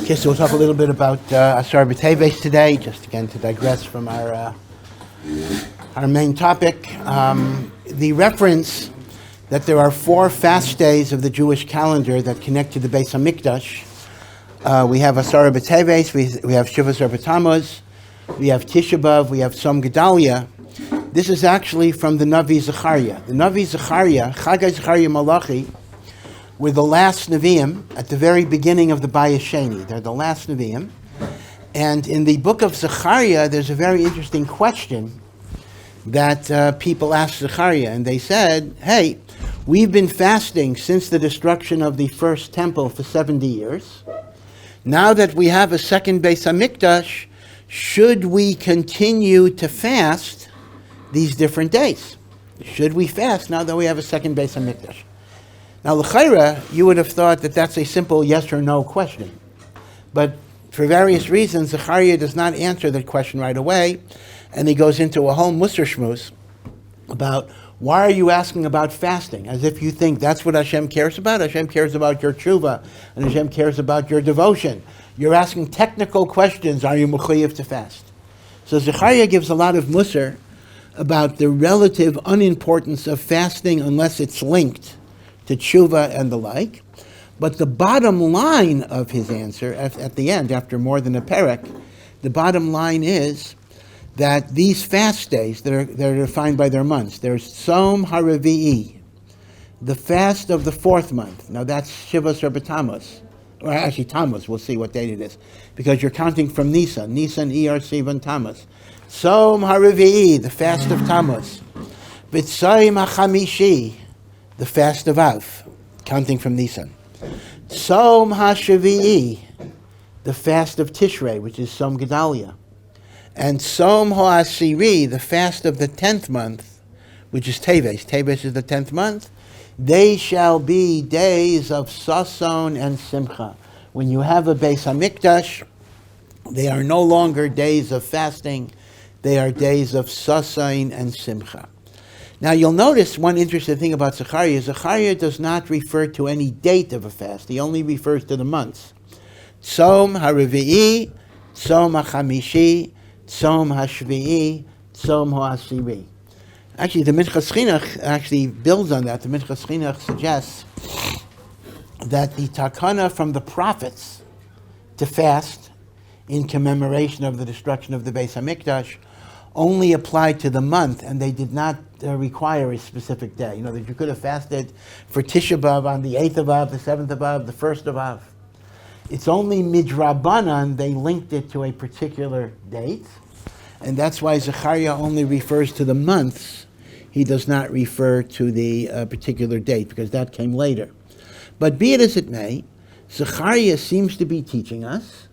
Okay, so we'll talk a little bit about Asar B'Teves today, just again to digress from our main topic. The reference that there are 4 fast days of the Jewish calendar that connect to the Beis HaMikdash. We have Asar B'Teves, we have Yeshivat Ohr Somayach, we have Tisha B'Av, we have Tzom Gedaliah. This is actually from the Navi Zechariah. The Navi Zechariah, Chagai Zechariah Malachi, were the last Nevi'im at the very beginning of the Bayis Sheni. They're the last Nevi'im. And in the book of Zechariah, there's a very interesting question that people asked Zechariah. And they said, hey, we've been fasting since the destruction of the first temple for 70 years. Now that we have a second Beis HaMikdash, should we continue to fast these different days? Should we fast now that we have a second Beis HaMikdash? Now, l'chaira, you would have thought that that's a simple yes or no question. But for various reasons, Zechariah does not answer that question right away, and he goes into a whole Musar shmuz about why are you asking about fasting, as if you think that's what Hashem cares about. Hashem cares about your tshuva, and Hashem cares about your devotion. You're asking technical questions, are you mechuyev to fast? So Zechariah gives a lot of Musar about the relative unimportance of fasting unless it's linked to tshuva and the like. But the bottom line of his answer, at the end, after more than a perek, the bottom line is that these fast days that are defined by their months, there's Tzom HaRavi'i, the fast of the 4th month. Now that's Shivas or Tammuz, or actually Tammuz, we'll see what date it is, because you're counting from Nisan, Iyar, Sivan, Tammuz. Tzom HaRavi'i, the fast of Tammuz. V'tzayim HaChamishi, the fast of Av, counting from Nisan. Tzom HaShavi'i, the fast of Tishrei, which is Tzom Gedaliah. And Tzom HaAsiri, the fast of the 10th month, which is Teves. Teves is the 10th month. They shall be days of Sason and Simcha. When you have a Beis HaMikdash, they are no longer days of fasting. They are days of Sason and Simcha. Now you'll notice one interesting thing about Zechariah. Zechariah does not refer to any date of a fast. He only refers to the months. Tzom HaRavi'i, Tzom HaChamishi, Tzom HaShvi'i, Tzom HaAsiri. Actually, the Minchas Chinuch actually builds on that. The Minchas Chinuch suggests that the takana from the prophets to fast in commemoration of the destruction of the Beis HaMikdash only applied to the month, and they did not require a specific day. You know, that you could have fasted for Tisha B'Av on the 8th of Av, the 7th of Av, the 1st of Av. It's only midrabanan they linked it to a particular date, and that's why Zechariah only refers to the months. He does not refer to the particular date, because that came later. But be it as it may, Zechariah seems to be teaching us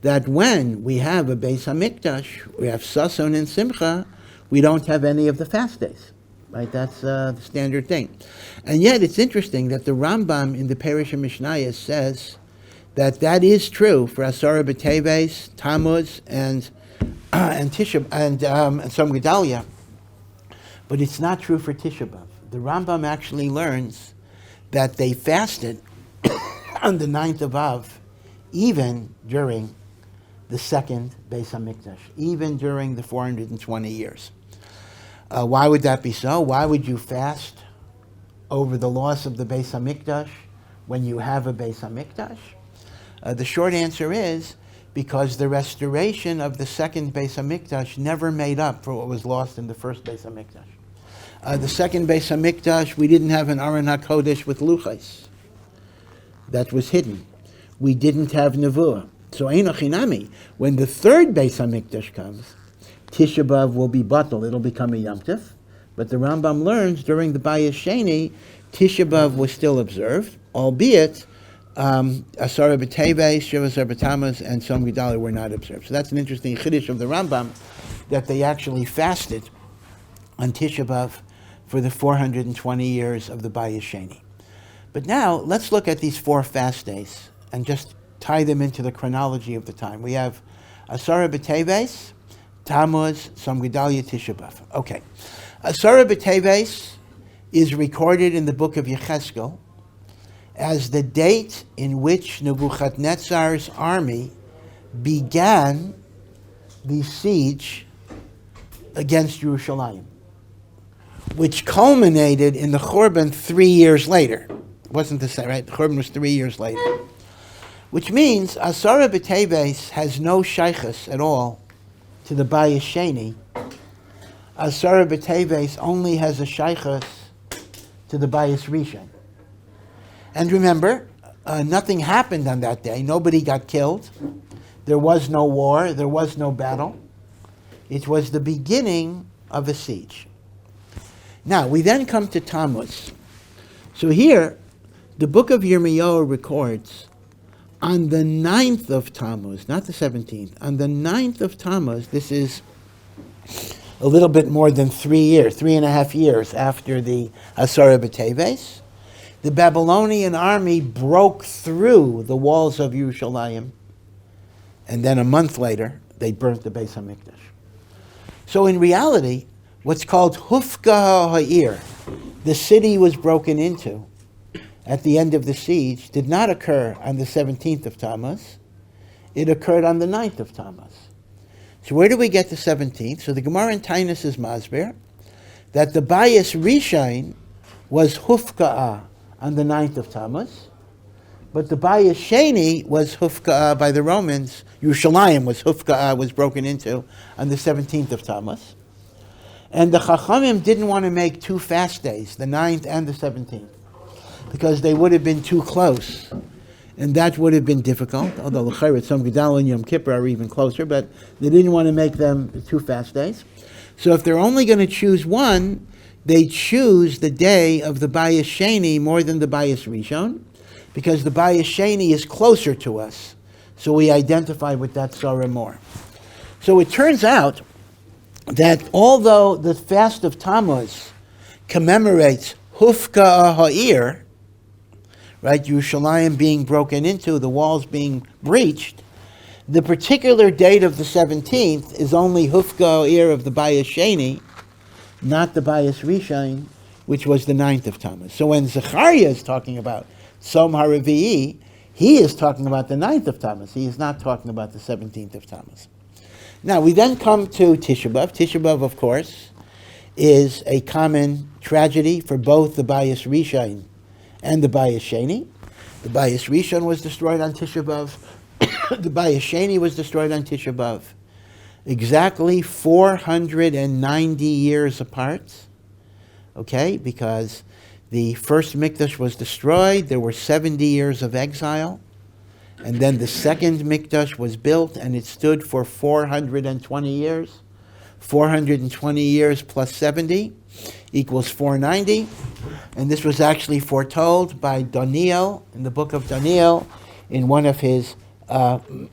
that when we have a Beis HaMikdash, we have Sason and Simcha, we don't have any of the fast days. Right? That's the standard thing. And yet it's interesting that the Rambam in the Perish Mishnayos says that is true for Asar B'Teves, Tammuz, and Tisha and Tzom Gedaliah, but it's not true for Tisha B'Av. The Rambam actually learns that they fasted on the 9th of Av, even during the second Beis HaMikdash, even during the 420 years. Why would that be so? Why would you fast over the loss of the Beis HaMikdash when you have a Beis HaMikdash? The short answer is because the restoration of the second Beis HaMikdash never made up for what was lost in the first Beis HaMikdash. The second Beis HaMikdash, we didn't have an Aron HaKodesh with luchos. That was hidden. We didn't have Nevuah. So Eino Chinami, when the third Beis HaMikdash comes, Tisha B'Av will be batal. It'll become a Yom Tov. But the Rambam learns during the Bayis Sheni, Tisha B'Av was still observed, albeit Asar B'Teves, Shivas Ohr Tammuz, and Tzom Gedaliah were not observed. So that's an interesting chiddush of the Rambam, that they actually fasted on Tisha B'Av for the 420 years of the Bayis Sheni. But now, let's look at these 4 fast days and just tie them into the chronology of the time. We have Asar B'Teves, Tammuz, Tzom Gedaliah, Tisha B'Av. Okay. Asar B'Teves is recorded in the book of Yecheskel, as the date in which Nebuchadnezzar's army began the siege against Yerushalayim, which culminated in the Churban 3 years later. It wasn't the same, right? The Churban was 3 years later. Which means Asara B'Teves has no shaychus at all to the Bayis Sheni. Asara B'Teves only has a shaychus to the Bayis Rishon. And remember, nothing happened on that day. Nobody got killed. There was no war. There was no battle. It was the beginning of a siege. Now, we then come to Tammuz. So here, the book of Yirmiyahu records, on the 9th of Tammuz, not the 17th, on the 9th of Tammuz, this is a little bit more than 3 years, 3.5 years after the Asara B'Teves, the Babylonian army broke through the walls of Yerushalayim, and then a month later, they burnt the Beis HaMikdash. So in reality, what's called Hufka Ha'ir, the city was broken into at the end of the siege, did not occur on the 17th of Tammuz. It occurred on the 9th of Tammuz. So where do we get the 17th? So the Gemara in Tainus is masbir that the Bayis Rishon was Hufka'ah on the 9th of Tammuz, but the Bayis Sheni was Hufka'ah by the Romans. Yerushalayim was Hufka'ah, was broken into on the 17th of Tammuz. And the Chachamim didn't want to make 2 fast days, the 9th and the 17th, because they would have been too close. And that would have been difficult, although l'chayret, some Gedaliah and Yom Kippur are even closer, but they didn't want to make them 2 fast days. So if they're only going to choose one, they choose the day of the Bayis Sheni more than the Bayis Rishon, because the Bayis Sheni is closer to us. So we identify with that Sarah more. So it turns out that although the fast of Tammuz commemorates Hufka Ha'ir, right, Yerushalayim being broken into, the walls being breached, the particular date of the 17th is only Hufka Ha'ir of the Bayis Sheni, not the Bayis Rishon, which was the 9th of Tammuz. So when Zechariah is talking about Som HaRavi'i, he is talking about the 9th of Tammuz. He is not talking about the 17th of Tammuz. Now, we then come to Tisha B'Av. Tisha B'Av, of course, is a common tragedy for both the Bayis Rishon and the Bayis Sheni. The Bayis Rishon was destroyed on Tisha B'Av. The Bayis Sheni was destroyed on Tisha B'Av. Exactly 490 years apart. Okay, because the first Mikdash was destroyed, there were 70 years of exile, and then the second Mikdash was built, and it stood for 420 years. 420 years plus 70 equals 490, and this was actually foretold by Daniel in the book of Daniel in one of his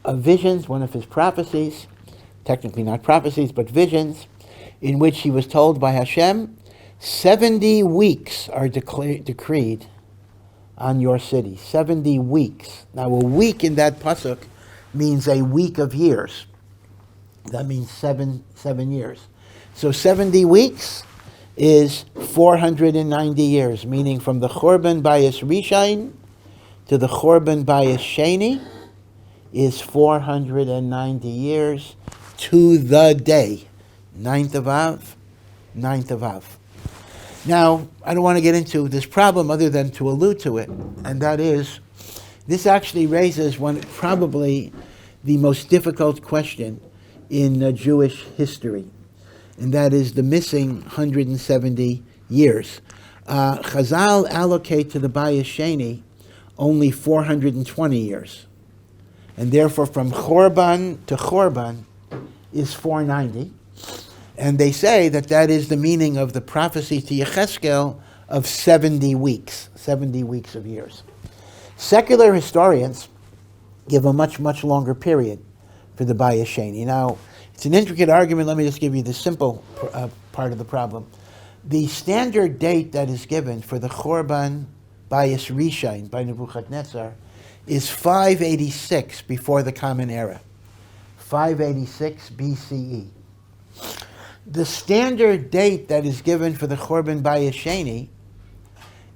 visions, one of his prophecies, technically not prophecies, but visions, in which he was told by Hashem, 70 weeks are decreed on your city. 70 weeks. Now, a week in that pasuk means a week of years. That means seven years. So 70 weeks is 490 years, meaning from the Churban Bayis Rishon to the Churban Bayis Sheni is 490 years to the day. 9th of Av, 9th of Av. Now, I don't want to get into this problem other than to allude to it, and that is, this actually raises one, probably the most difficult question in Jewish history, and that is the missing 170 years. Chazal allocate to the Bayis Sheni only 420 years, and therefore from Chorban to Chorban is 490. And they say that that is the meaning of the prophecy to Yecheskel of 70 weeks of years. Secular historians give a much, much longer period for the Bayis Sheni. Now, it's an intricate argument. Let me just give you the simple part of the problem. The standard date that is given for the Chorban Bayis Rishon by Nebuchadnezzar is 586 before the Common Era. 586 BCE. The standard date that is given for the Chorban Bayis Sheni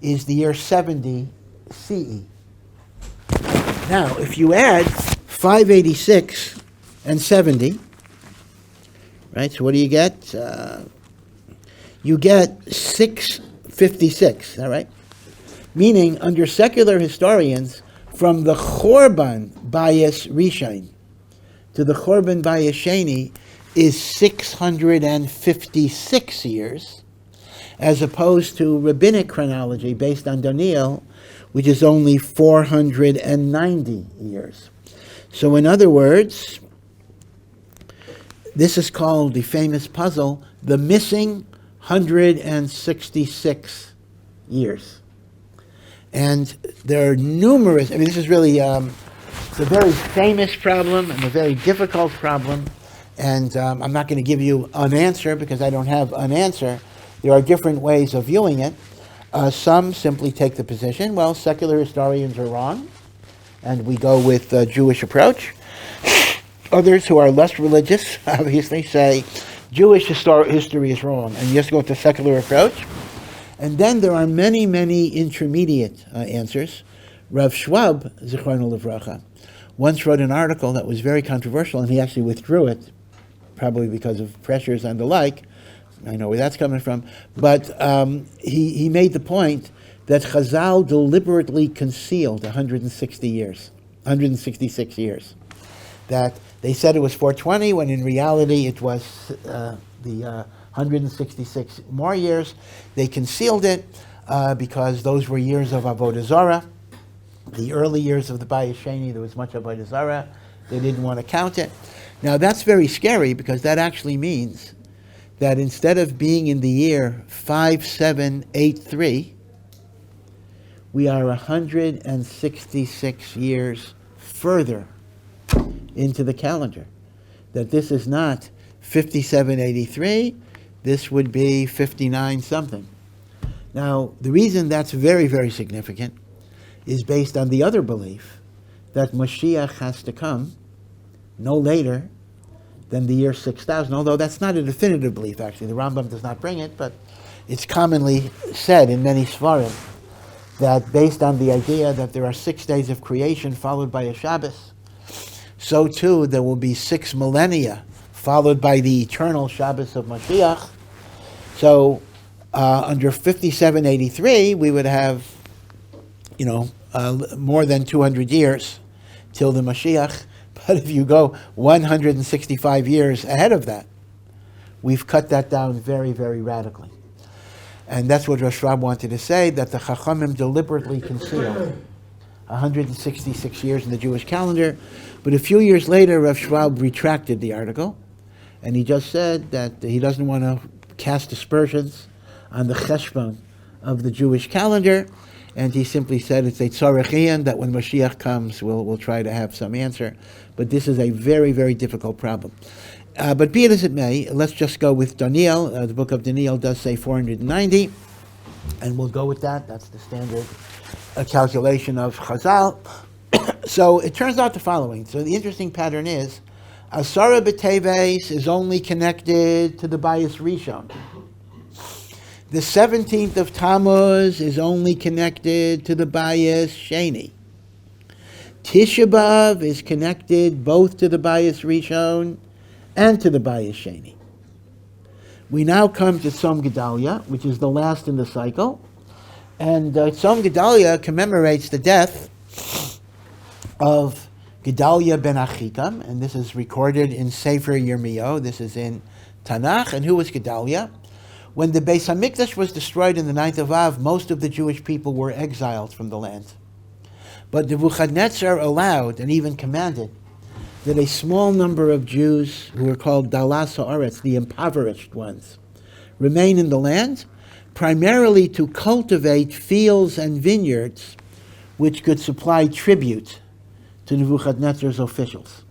is the year 70 CE. Now, if you add 586 and 70, right, so what do you get? You get 656, all right? Meaning, under secular historians, from the Chorban Bayis Rishon to the Chorban Bayis Sheni is 656 years, as opposed to rabbinic chronology based on Daniel, which is only 490 years. So in other words, this is called the famous puzzle, the missing 166 years. And there are numerous, this is really it's a very famous problem and a very difficult problem. And I'm not going to give you an answer because I don't have an answer. There are different ways of viewing it. Some simply take the position, well, secular historians are wrong, and we go with the Jewish approach. Others who are less religious, obviously, say Jewish history is wrong, and you just go with the secular approach. And then there are many, many intermediate answers. Rav Schwab, Zichrono Livracha, once wrote an article that was very controversial, and he actually withdrew it, probably because of pressures and the like. I know where that's coming from. But he made the point that Chazal deliberately concealed 166 years. That they said it was 420, when in reality it was the 166 more years. They concealed it because those were years of Avodah Zarah. The early years of the Bayis Sheni, there was much Avodah Zarah. They didn't want to count it. Now that's very scary because that actually means that instead of being in the year 5783, we are 166 years further into the calendar. That this is not 5783, this would be 59 something. Now, the reason that's very, very significant is based on the other belief that Mashiach has to come no later than the year 6000, although that's not a definitive belief, actually. The Rambam does not bring it, but it's commonly said in many Svarim that based on the idea that there are 6 days of creation followed by a Shabbos, so too there will be 6 millennia followed by the eternal Shabbos of Mashiach. So under 5783, we would have, more than 200 years till the Mashiach. But if you go 165 years ahead of that, we've cut that down very, very radically. And that's what Rosh Rab wanted to say, that the Chachamim deliberately concealed 166 years in the Jewish calendar. But a few years later, Rav Schwab retracted the article, and he just said that he doesn't want to cast aspersions on the cheshbon of the Jewish calendar, and he simply said it's a tzarachian, that when Mashiach comes, we'll try to have some answer. But this is a very, very difficult problem. But be it as it may, let's just go with Daniel. The book of Daniel does say 490, and we'll go with that. That's the standard calculation of Chazal. So it turns out the following. So the interesting pattern is, Asara B'Teves is only connected to the Bayis Rishon. The 17th of Tammuz is only connected to the Bayis Sheni. Tisha B'Av is connected both to the Bayis Rishon and to the Bayis Sheni. We now come to Tzom Gedaliah, which is the last in the cycle. And Tzom Gedaliah commemorates the death of Gedaliah ben Achikam, and this is recorded in Sefer Yirmiyahu. This is in Tanakh. And who was Gedaliah? When the Beis HaMikdash was destroyed in the 9th of Av, most of the Jewish people were exiled from the land. But Nebuchadnezzar allowed and even commanded that a small number of Jews, who were called Dalas Ha'aretz, the impoverished ones, remain in the land, primarily to cultivate fields and vineyards which could supply tribute to Nebuchadnezzar's officials.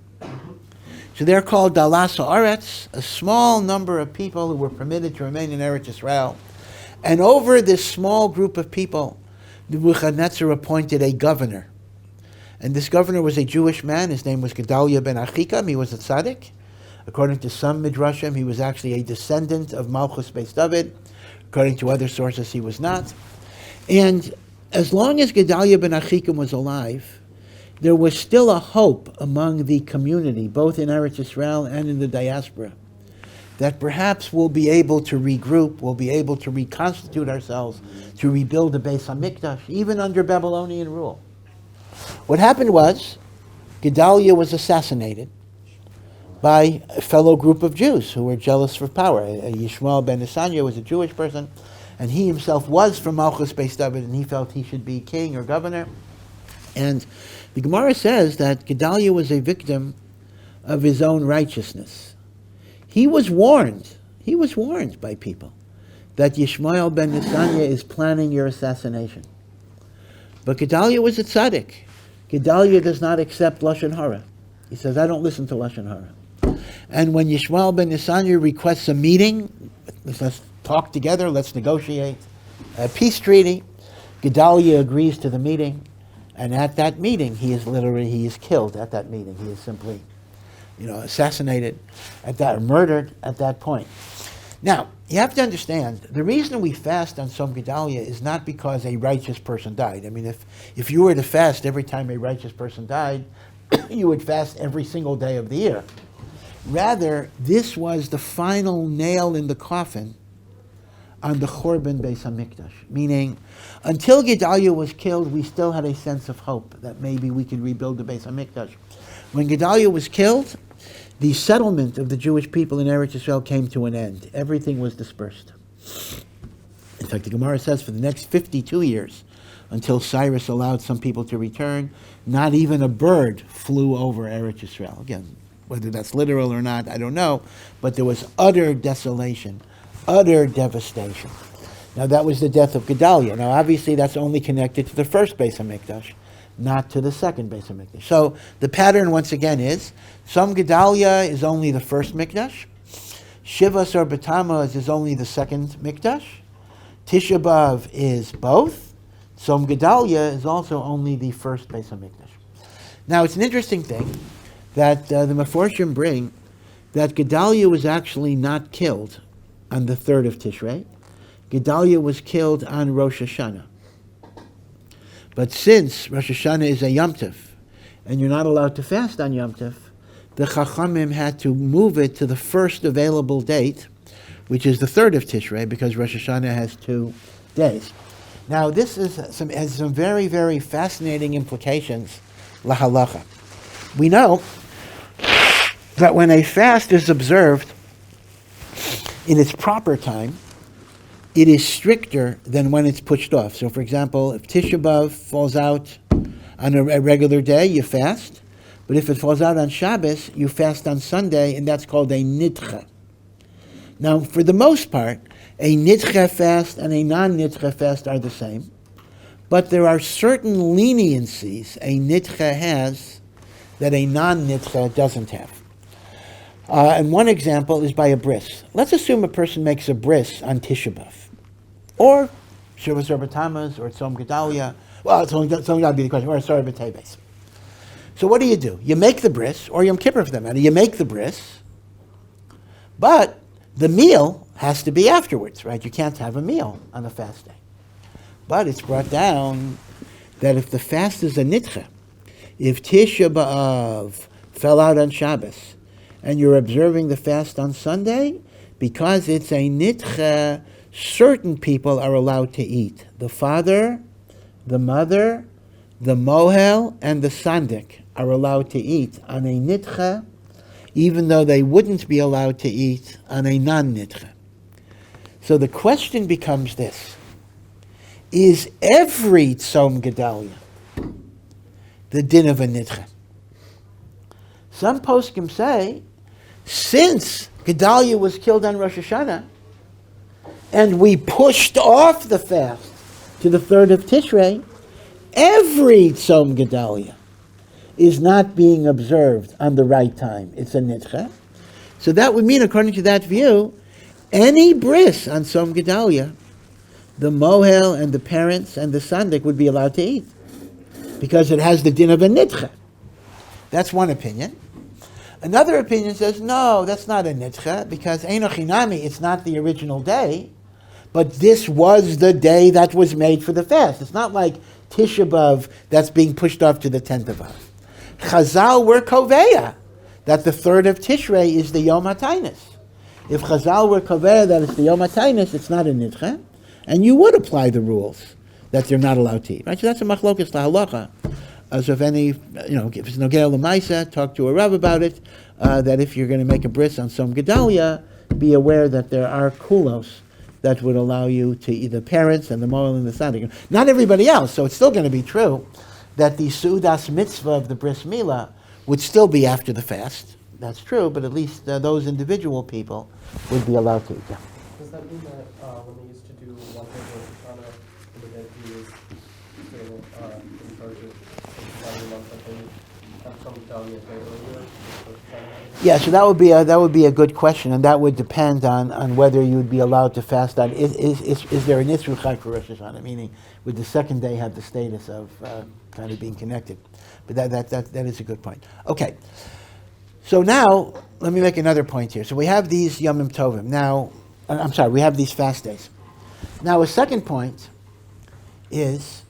So they're called Dalas Ha'aretz, a small number of people who were permitted to remain in Eretz Yisrael. And over this small group of people, Nebuchadnezzar appointed a governor. And this governor was a Jewish man. His name was Gedaliah ben Achikam. He was a tzaddik. According to some midrashim, he was actually a descendant of Malchus Beis David. According to other sources, he was not. And as long as Gedaliah ben Achikim was alive, there was still a hope among the community, both in Eretz Yisrael and in the diaspora, that perhaps we'll be able to regroup, we'll be able to reconstitute ourselves, to rebuild the Beis HaMikdash, even under Babylonian rule. What happened was, Gedaliah was assassinated by a fellow group of Jews who were jealous for power. Yishmael ben Nesaniah was a Jewish person, and he himself was from Malchus Beis David, and he felt he should be king or governor. And the Gemara says that Gedaliah was a victim of his own righteousness. He was warned by people that Yishmael ben Nesaniah is planning your assassination. But Gedaliah was a tzaddik. Gedaliah does not accept Lashon Hara. He says, I don't listen to Lashon Hara. And when Yishmael ben Nesaniah requests a meeting, let's talk together, let's negotiate a peace treaty, Gedaliah agrees to the meeting, and at that meeting, he is killed at that meeting. He is simply, assassinated murdered at that point. Now, you have to understand, the reason we fast on Tzom Gedaliah is not because a righteous person died. I mean, if you were to fast every time a righteous person died, you would fast every single day of the year. Rather, this was the final nail in the coffin on the Churban Beis HaMikdash. Meaning, until Gedaliah was killed, we still had a sense of hope that maybe we could rebuild the Beis HaMikdash. When Gedaliah was killed, the settlement of the Jewish people in Eretz Yisrael came to an end. Everything was dispersed. In fact, the Gemara says for the next 52 years, until Cyrus allowed some people to return, not even a bird flew over Eretz Yisrael. Again, whether that's literal or not, I don't know, but there was utter desolation, utter devastation. Now that was the death of Gedaliah. Now obviously that's only connected to the first Beis HaMikdash, not to the second Beis HaMikdash. So the pattern once again is, Tzom Gedaliah is only the first Mikdash, Yeshivat Ohr Somayach is only the second Mikdash, Tisha B'Av is both, Tzom Gedaliah is also only the first Beis HaMikdash. Now it's an interesting thing that the Meforshim bring that Gedaliah was actually not killed on the 3rd of Tishrei. Gedaliah was killed on Rosh Hashanah. But since Rosh Hashanah is a Yom Tov, and you're not allowed to fast on Yom Tov, the Chachamim had to move it to the first available date, which is the 3rd of Tishrei, because Rosh Hashanah has 2 days. Now this has some very, very fascinating implications, lahalacha. We know that when a fast is observed in its proper time, it is stricter than when it's pushed off. So for example, if Tisha B'Av falls out on a regular day, you fast. But if it falls out on Shabbos, you fast on Sunday, and that's called a nidcha. Now, for the most part, a nidcha fast and a non-nidcha fast are the same. But there are certain leniencies a nidcha has that a non-nidcha doesn't have. And one example is by a bris. Let's assume a person makes a bris on Tisha B'Av, or Yeshivat Ohr or Tzom Gedaliah. Well, Tzom Gedaliah would be the question, or Teves. So what do? You make the bris, or Yom Kippur for that matter. You make the bris, but the meal has to be afterwards, right? You can't have a meal on a fast day. But it's brought down that if the fast is a nidcha, if Tisha B'Av fell out on Shabbos, and you're observing the fast on Sunday, because it's a nidcha, certain people are allowed to eat. The father, the mother, the mohel, and the sandik are allowed to eat on a nidcha, even though they wouldn't be allowed to eat on a non-nidcha. So the question becomes this: is every Tzom Gedaliah the din of a nidcha? Some poskim say, since Gedaliah was killed on Rosh Hashanah, and we pushed off the fast to the 3rd of Tishrei, every Tzom Gedaliah is not being observed on the right time. It's a nidcha. So that would mean, according to that view, any bris on Tzom Gedaliah, the mohel and the parents and the sandik would be allowed to eat, because it has the din of a nidcha. That's one opinion. Another opinion says, no, that's not a nidcha, because Eino Chinami, it's not the original day, But this was the day that was made for the fast. It's not like Tisha B'Av that's being pushed off to the 10th of Av. Chazal were koveya that the 3rd of Tishrei is the Yom HaTainis. If Chazal were koveya that it's the Yom HaTainis, it's not a nidcha, and you would apply the rules that they're not allowed to eat. Right? So that's a machlokas lahalacha. As of any, if it's nogea l'maisa, talk to a Rav about it. That if you're going to make a bris on some Gedaliah, be aware that there are kulos that would allow you to eat the parents and the moral and the tzaddik. Not everybody else, so it's still going to be true that the Sudas mitzvah of the bris milah would still be after the fast. That's true, but at least those individual people would be allowed to eat them. Does that mean that when they used to do one thing with Shana, the day he was still in charge of the month, that they have some Gedaliah day earlier? Yeah, so that would be a good question, and that would depend on whether you would be allowed to fast on. Is there an Isru Chag for Rosh Hashanah? Meaning, would the second day have the status of kind of being connected? But that is a good point. Okay, so now let me make another point here. So we have these Yomim Tovim. Now, we have these fast days. Now, a second point is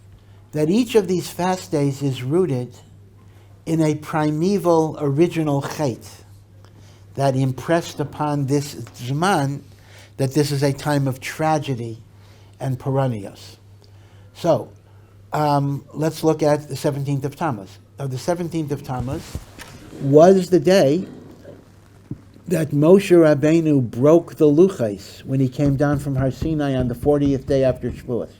that each of these fast days is rooted in a primeval original chait that impressed upon this Zman that this is a time of tragedy and perennials. So, let's look at the 17th of Tammuz. Now, the 17th of Tammuz was the day that Moshe Rabbeinu broke the luchais when he came down from Har Sinai on the 40th day after Shavuos.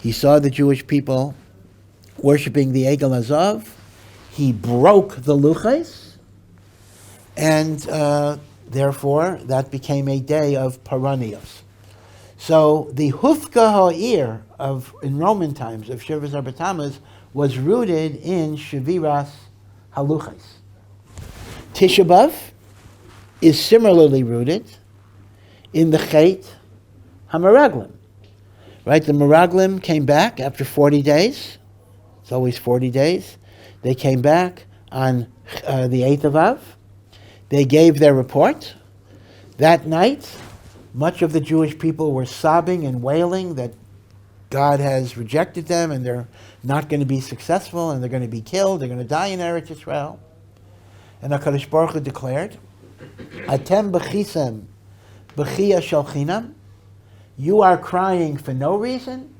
He saw the Jewish people worshiping the Egel Azav. He broke the luchais, and therefore that became a day of perennials. So the Hufka Ha'ir in Roman times of Shivas Arba Tammuz was rooted in Shaviras Haluchais. Tisha B'Av is similarly rooted in the Chet HaMeraglim. Right, the Meraglim came back after 40 days. It's always 40 days. They came back on the 8th of Av. They gave their report. That night, much of the Jewish people were sobbing and wailing that God has rejected them and they're not going to be successful and they're going to be killed. They're going to die in Eretz Yisrael. And HaKadosh Baruch Hu declared, Atem b'chisem b'chia shel chinam. You are crying for no reason.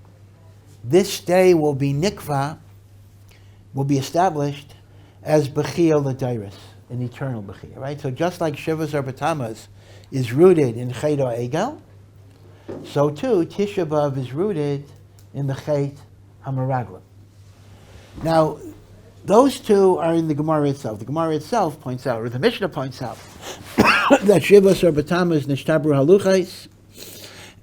This day will be nikva, will be established as b'chia l'dairis, an eternal b'chia, right? So just like Shivas Arba Tammuz is rooted in Chet Egel, so too Tisha B'Av is rooted in the Chet HaMeraglim. Now, those two are in the Gemara itself. The Gemara itself points out, or the Mishnah points out, that Shivas Arba Tammuz nishtabru haluchais,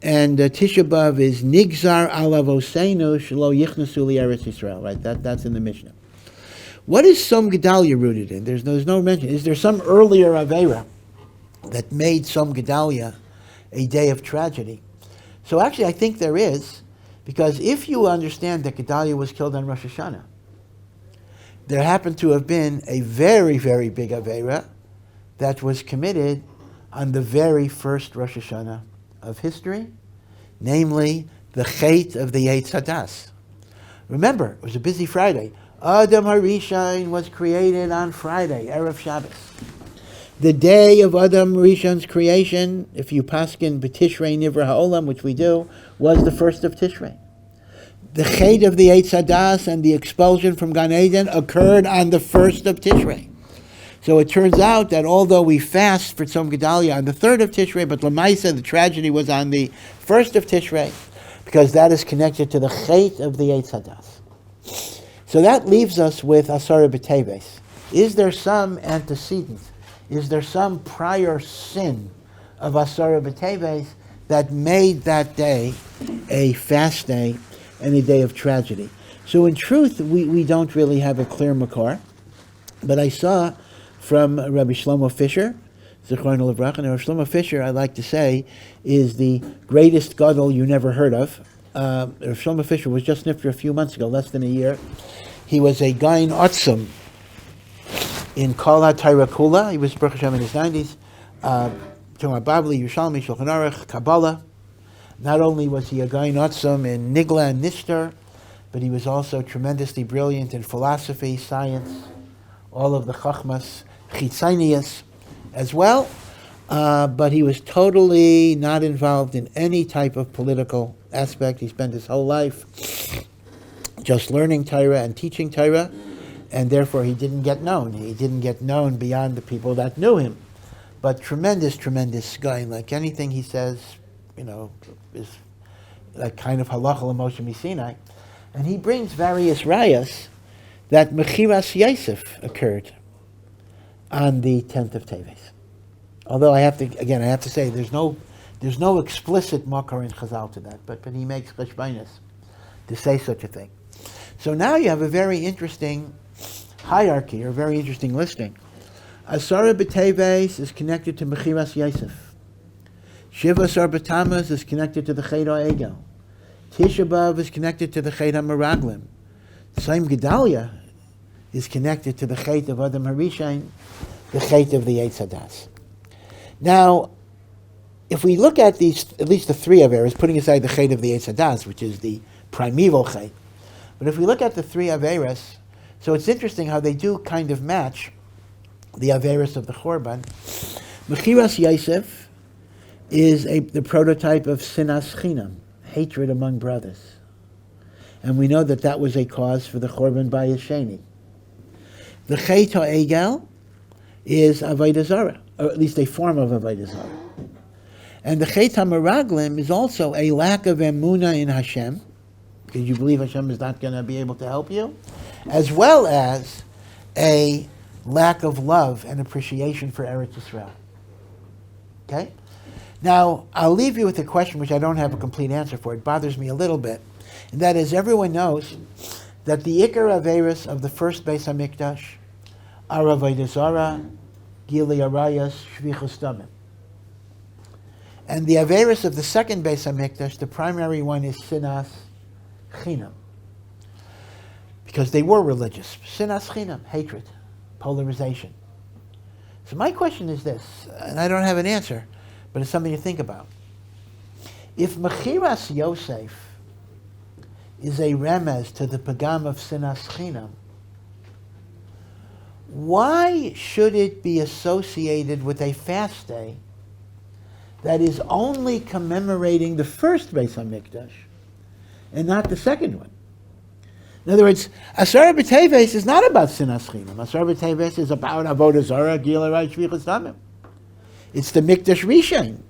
and Tisha B'Av is nigzar alav oseinu shelo yichnasu li'eretz Yisrael. Right, that's in the Mishnah. What is Som Gedaliah rooted in? There's no mention. Is there some earlier Aveira that made Som Gedaliah a day of tragedy? So actually, I think there is, because if you understand that Gedaliah was killed on Rosh Hashanah, there happened to have been a very, very big Aveira that was committed on the very first Rosh Hashanah of history, namely the Chet of the Eitz Hadas. Remember, it was a busy Friday. Adam HaRishon was created on Friday, Erev Shabbos. The day of Adam Rishon's creation, if you paskin b'Tishrei Nivra Ha'olam, which we do, was the first of Tishrei. The Chet of the Eitz Hadas and the expulsion from Gan Eden occurred on the first of Tishrei. So it turns out that although we fast for Tzom Gedaliah on the 3rd of Tishrei, but Lamaisa, the tragedy was on the 1st of Tishrei, because that is connected to the Chet of the Eitz Hadas. So that leaves us with Asara B'Teves. Is there some antecedent? Is there some prior sin of Asara B'Teves that made that day a fast day and a day of tragedy? So in truth, we don't really have a clear makor, but I saw from Rabbi Shlomo Fisher, Zichrono Livracha. Now, Shlomo Fisher, I like to say, is the greatest gadol you never heard of. Shlomo Fisher was just nifter a few months ago, less than a year. He was a Gain Otzum in Kol HaTorah Kula. He was Baruch Hashem in his 90s. Talking about Babli, Yerushalmi, Shulchan Aruch, Kabbalah. Not only was he a Gaon Otzum in Nigla and Nishtar, but he was also tremendously brilliant in philosophy, science, all of the Chachmas, Chitzanias as well. But he was totally not involved in any type of political aspect. He spent his whole life just learning Torah and teaching Torah, and therefore he didn't get known. He didn't get known beyond the people that knew him. But tremendous guy. Like anything he says, is like kind of halacha l'Moshe Misinai. And he brings various rayas that Mechiras Yosef occurred on the 10th of Teves. Although I have to say, there's no explicit makar in Chazal to that, but he makes cheshbainis to say such a thing. So now you have a very interesting hierarchy, or very interesting listing. Asara b'Teves is connected to Mechiras Yosef. Shiva Asar b'Tammuz is connected to the Chet HaEgel. Tisha B'Av is connected to the Chet HaMeraglim. Same Gedaliah is connected to the Chet of Adam HaRishon, the Chet of the Eitz Hadas. Now, if we look at these, at least the three Averas, putting aside the Chet of the Eitz Hadas, which is the primeval Chet, but if we look at the three Averas, so it's interesting how they do kind of match the Averas of the Chorban. Mechiras Yosef is the prototype of Sinas Chinam, hatred among brothers. And we know that was a cause for the Chorban by Yesheni. The Chet HaEgel is Avodah Zarah, or at least a form of Avodah Zarah. And the Chet HaMeraglim is also a lack of emunah in Hashem, because you believe Hashem is not going to be able to help you, as well as a lack of love and appreciation for Eretz Yisrael. Okay? Now, I'll leave you with a question which I don't have a complete answer for. It bothers me a little bit. And that is, everyone knows that the Ikar Averis of the first Beis HaMikdash are Avodah Zarah, Gilui Arayos, Shvichus Damim. And the Averis of the second Beis HaMikdash, the primary one is Sinas Chinam. Because they were religious. Sinas Chinam, hatred, polarization. So my question is this, and I don't have an answer, but it's something to think about. If Mechiras Yosef is a remez to the pagam of Sinas Chinam, why should it be associated with a fast day that is only commemorating the first Beis HaMikdash and not the second one? In other words, Asar b'Teves is not about Sinas Chinam. Asar b'Teves is about Avodah Zarah, Gilui Arayos, Shvichus Damim. It's the Mikdash Rishon.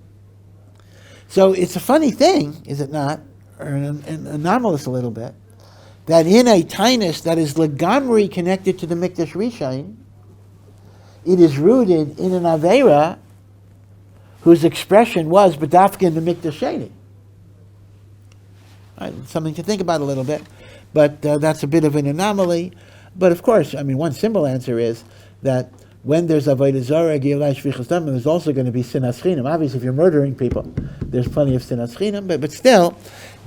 So it's a funny thing, is it not, or an anomalous a little bit, that in a tainus that is legamri connected to the Mikdash Rishon, it is rooted in an Aveira whose expression was B'dafka in the Mikdash Sheni. Right, something to think about a little bit, but that's a bit of an anomaly. But of course, one simple answer is that when there's Avodah Zarah, Gilui Shvichus Damim, there's also going to be Sinas Chinam. Obviously, if you're murdering people, there's plenty of Sinas Chinam, but still,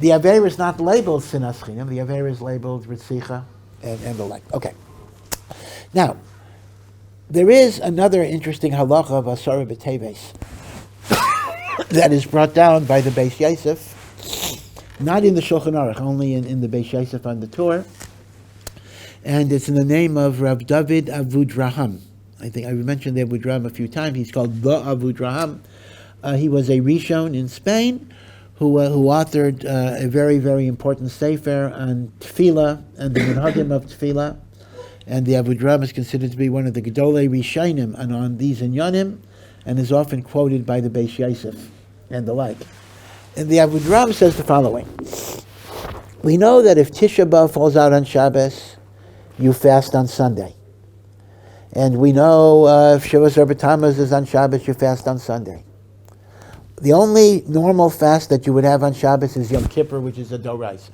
the Aveira is not labeled Sinas Chinam. The Aveira is labeled Ritzicha and the like. Okay. Now, there is another interesting halacha of Asara b'Teves that is brought down by the Beis Yosef, not in the Shulchan Aruch, only in the Beis Yosef on the Torah, and it's in the name of Rav David Avudraham. I think I mentioned the Avudraham a few times. He's called the Avudraham. He was a Rishon in Spain who authored a very, very important sefer on Tefillah and the Minhagim of Tefillah. And the Avudraham is considered to be one of the Gedolei Rishonim and on these inyanim, and is often quoted by the Beis Yosef and the like. And the Avudraham says the following: we know that if Tisha B'Av falls out on Shabbos, you fast on Sunday. And we know if Shiva Asar b'Tammuz is on Shabbos, you fast on Sunday. The only normal fast that you would have on Shabbos is Yom Kippur, which is a Doraisa.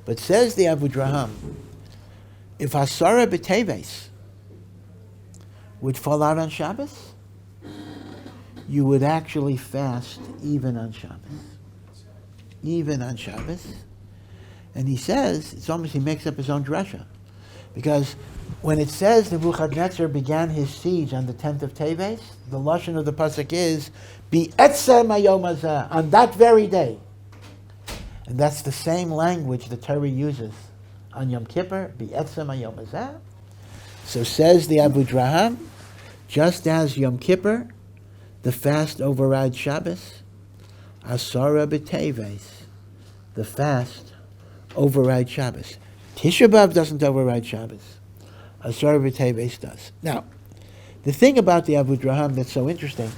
But says the Avudraham, if Asara b'Teves would fall out on Shabbos, you would actually fast even on Shabbos. Even on Shabbos. And he says, it's almost he makes up his own drasha. Because when it says Nebuchadnezzar began his siege on the 10th of Teves, the lashon of the pasuk is Bi'etzem hayom hazeh, on that very day. And that's the same language the Torah uses on Yom Kippur, Bi'etzem hayom hazeh. So says the Abu Draham, just as Yom Kippur, the fast overrides Shabbos, Asara b'Teves, the fast overrides Shabbos. Tisha B'Av doesn't override Shabbos. Asara b'Teves does. Now, the thing about the Abu Draham that's so interesting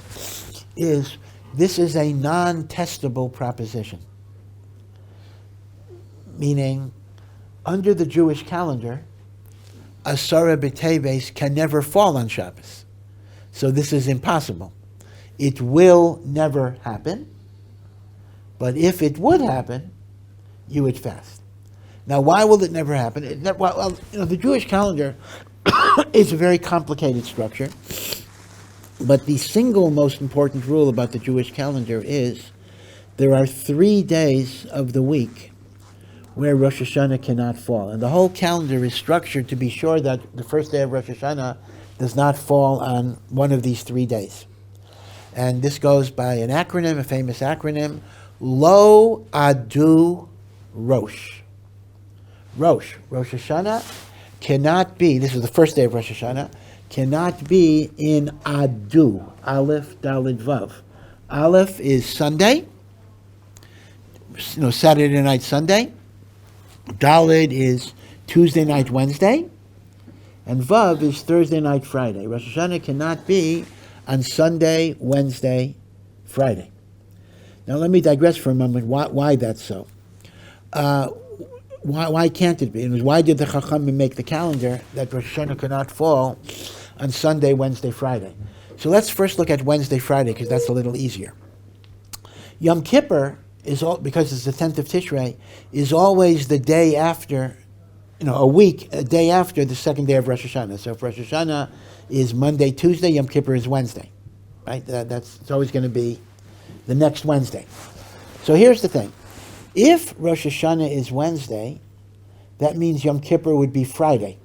is this is a non-testable proposition. Meaning, under the Jewish calendar, Asara b'Teves can never fall on Shabbos. So this is impossible. It will never happen. But if it would happen, you would fast. Now, why will it never happen? The Jewish calendar is a very complicated structure. But the single most important rule about the Jewish calendar is there are 3 days of the week where Rosh Hashanah cannot fall. And the whole calendar is structured to be sure that the first day of Rosh Hashanah does not fall on one of these 3 days. And this goes by an acronym, a famous acronym, Lo Adu Rosh. Rosh Hashanah cannot be, this is the first day of Rosh Hashanah, cannot be in Adu, Aleph, Daled, Vav. Aleph is Sunday, Saturday night, Sunday. Daled is Tuesday night, Wednesday. And Vav is Thursday night, Friday. Rosh Hashanah cannot be on Sunday, Wednesday, Friday. Now let me digress for a moment why that's so. Why can't it be? And why did the Chachamim make the calendar that Rosh Hashanah cannot fall on Sunday, Wednesday, Friday? So let's first look at Wednesday, Friday, because that's a little easier. Yom Kippur is because it's the 10th of Tishrei, is always the day after, a day after the second day of Rosh Hashanah. So if Rosh Hashanah is Monday, Tuesday, Yom Kippur is Wednesday, right? It's always going to be the next Wednesday. So here's the thing. If Rosh Hashanah is Wednesday, that means Yom Kippur would be Friday.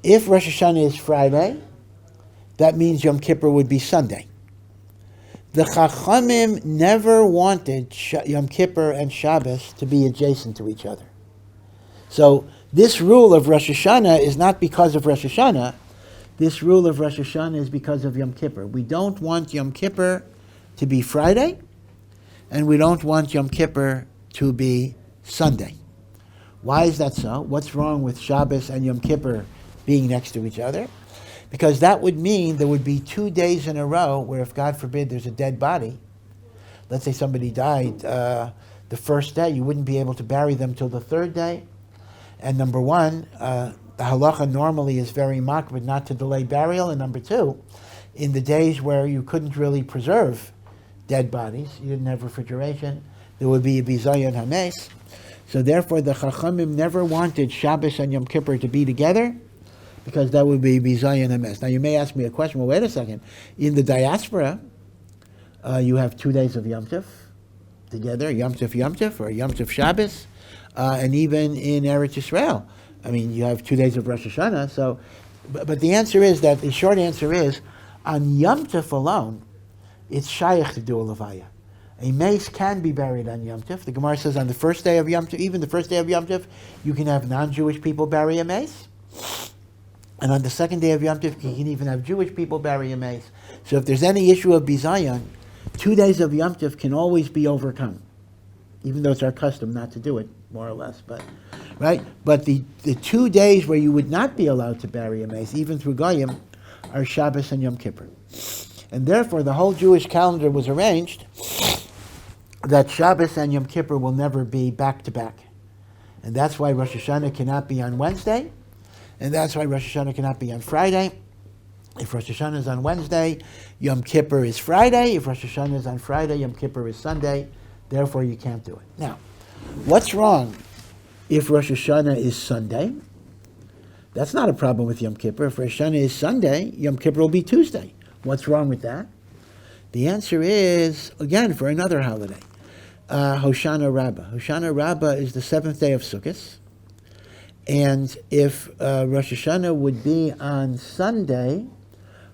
If Rosh Hashanah is Friday, that means Yom Kippur would be Sunday. The Chachamim never wanted Yom Kippur and Shabbos to be adjacent to each other. So this rule of Rosh Hashanah is not because of Rosh Hashanah. This rule of Rosh Hashanah is because of Yom Kippur. We don't want Yom Kippur to be Friday, and we don't want Yom Kippur to be Sunday. Why is that so? What's wrong with Shabbos and Yom Kippur being next to each other? Because that would mean there would be 2 days in a row where, if God forbid there's a dead body, let's say somebody died the first day, you wouldn't be able to bury them till the third day. And number one, the halacha normally is very makbid not to delay burial. And number two, in the days where you couldn't really preserve dead bodies, you didn't have refrigeration, there would be a bizayon hames. So therefore the Chachamim never wanted Shabbos and Yom Kippur to be together, because that would be bizayon hames. Now you may ask me a question, well wait a second, in the diaspora, you have 2 days of Yom Tov together, Yom Tov or Yom Tov Shabbos, and even in Eretz Yisrael, I mean you have 2 days of Rosh Hashanah. So, but the answer is that the short answer is, on Yom Tov alone, it's shaykh to do a levaya. A mace can be buried on Yom Tov. The Gemara says on the first day of Yom Tov, even the first day of Yom Tov, you can have non-Jewish people bury a mace. And on the second day of Yom Tov, you can even have Jewish people bury a mace. So if there's any issue of bizayon, 2 days of Yom Tov can always be overcome, even though it's our custom not to do it, more or less. But right? But the 2 days where you would not be allowed to bury a mace, even through Goyim, are Shabbos and Yom Kippur. And therefore, the whole Jewish calendar was arranged that Shabbos and Yom Kippur will never be back to back. And that's why Rosh Hashanah cannot be on Wednesday, and that's why Rosh Hashanah cannot be on Friday. If Rosh Hashanah is on Wednesday, Yom Kippur is Friday. If Rosh Hashanah is on Friday, Yom Kippur is Sunday. Therefore, you can't do it. Now, what's wrong if Rosh Hashanah is Sunday? That's not a problem with Yom Kippur. If Rosh Hashanah is Sunday, Yom Kippur will be Tuesday. What's wrong with that? The answer is, again, for another holiday, Hoshana Rabbah. Hoshana Rabbah is the 7th day of Sukkot, And if Rosh Hashanah would be on Sunday,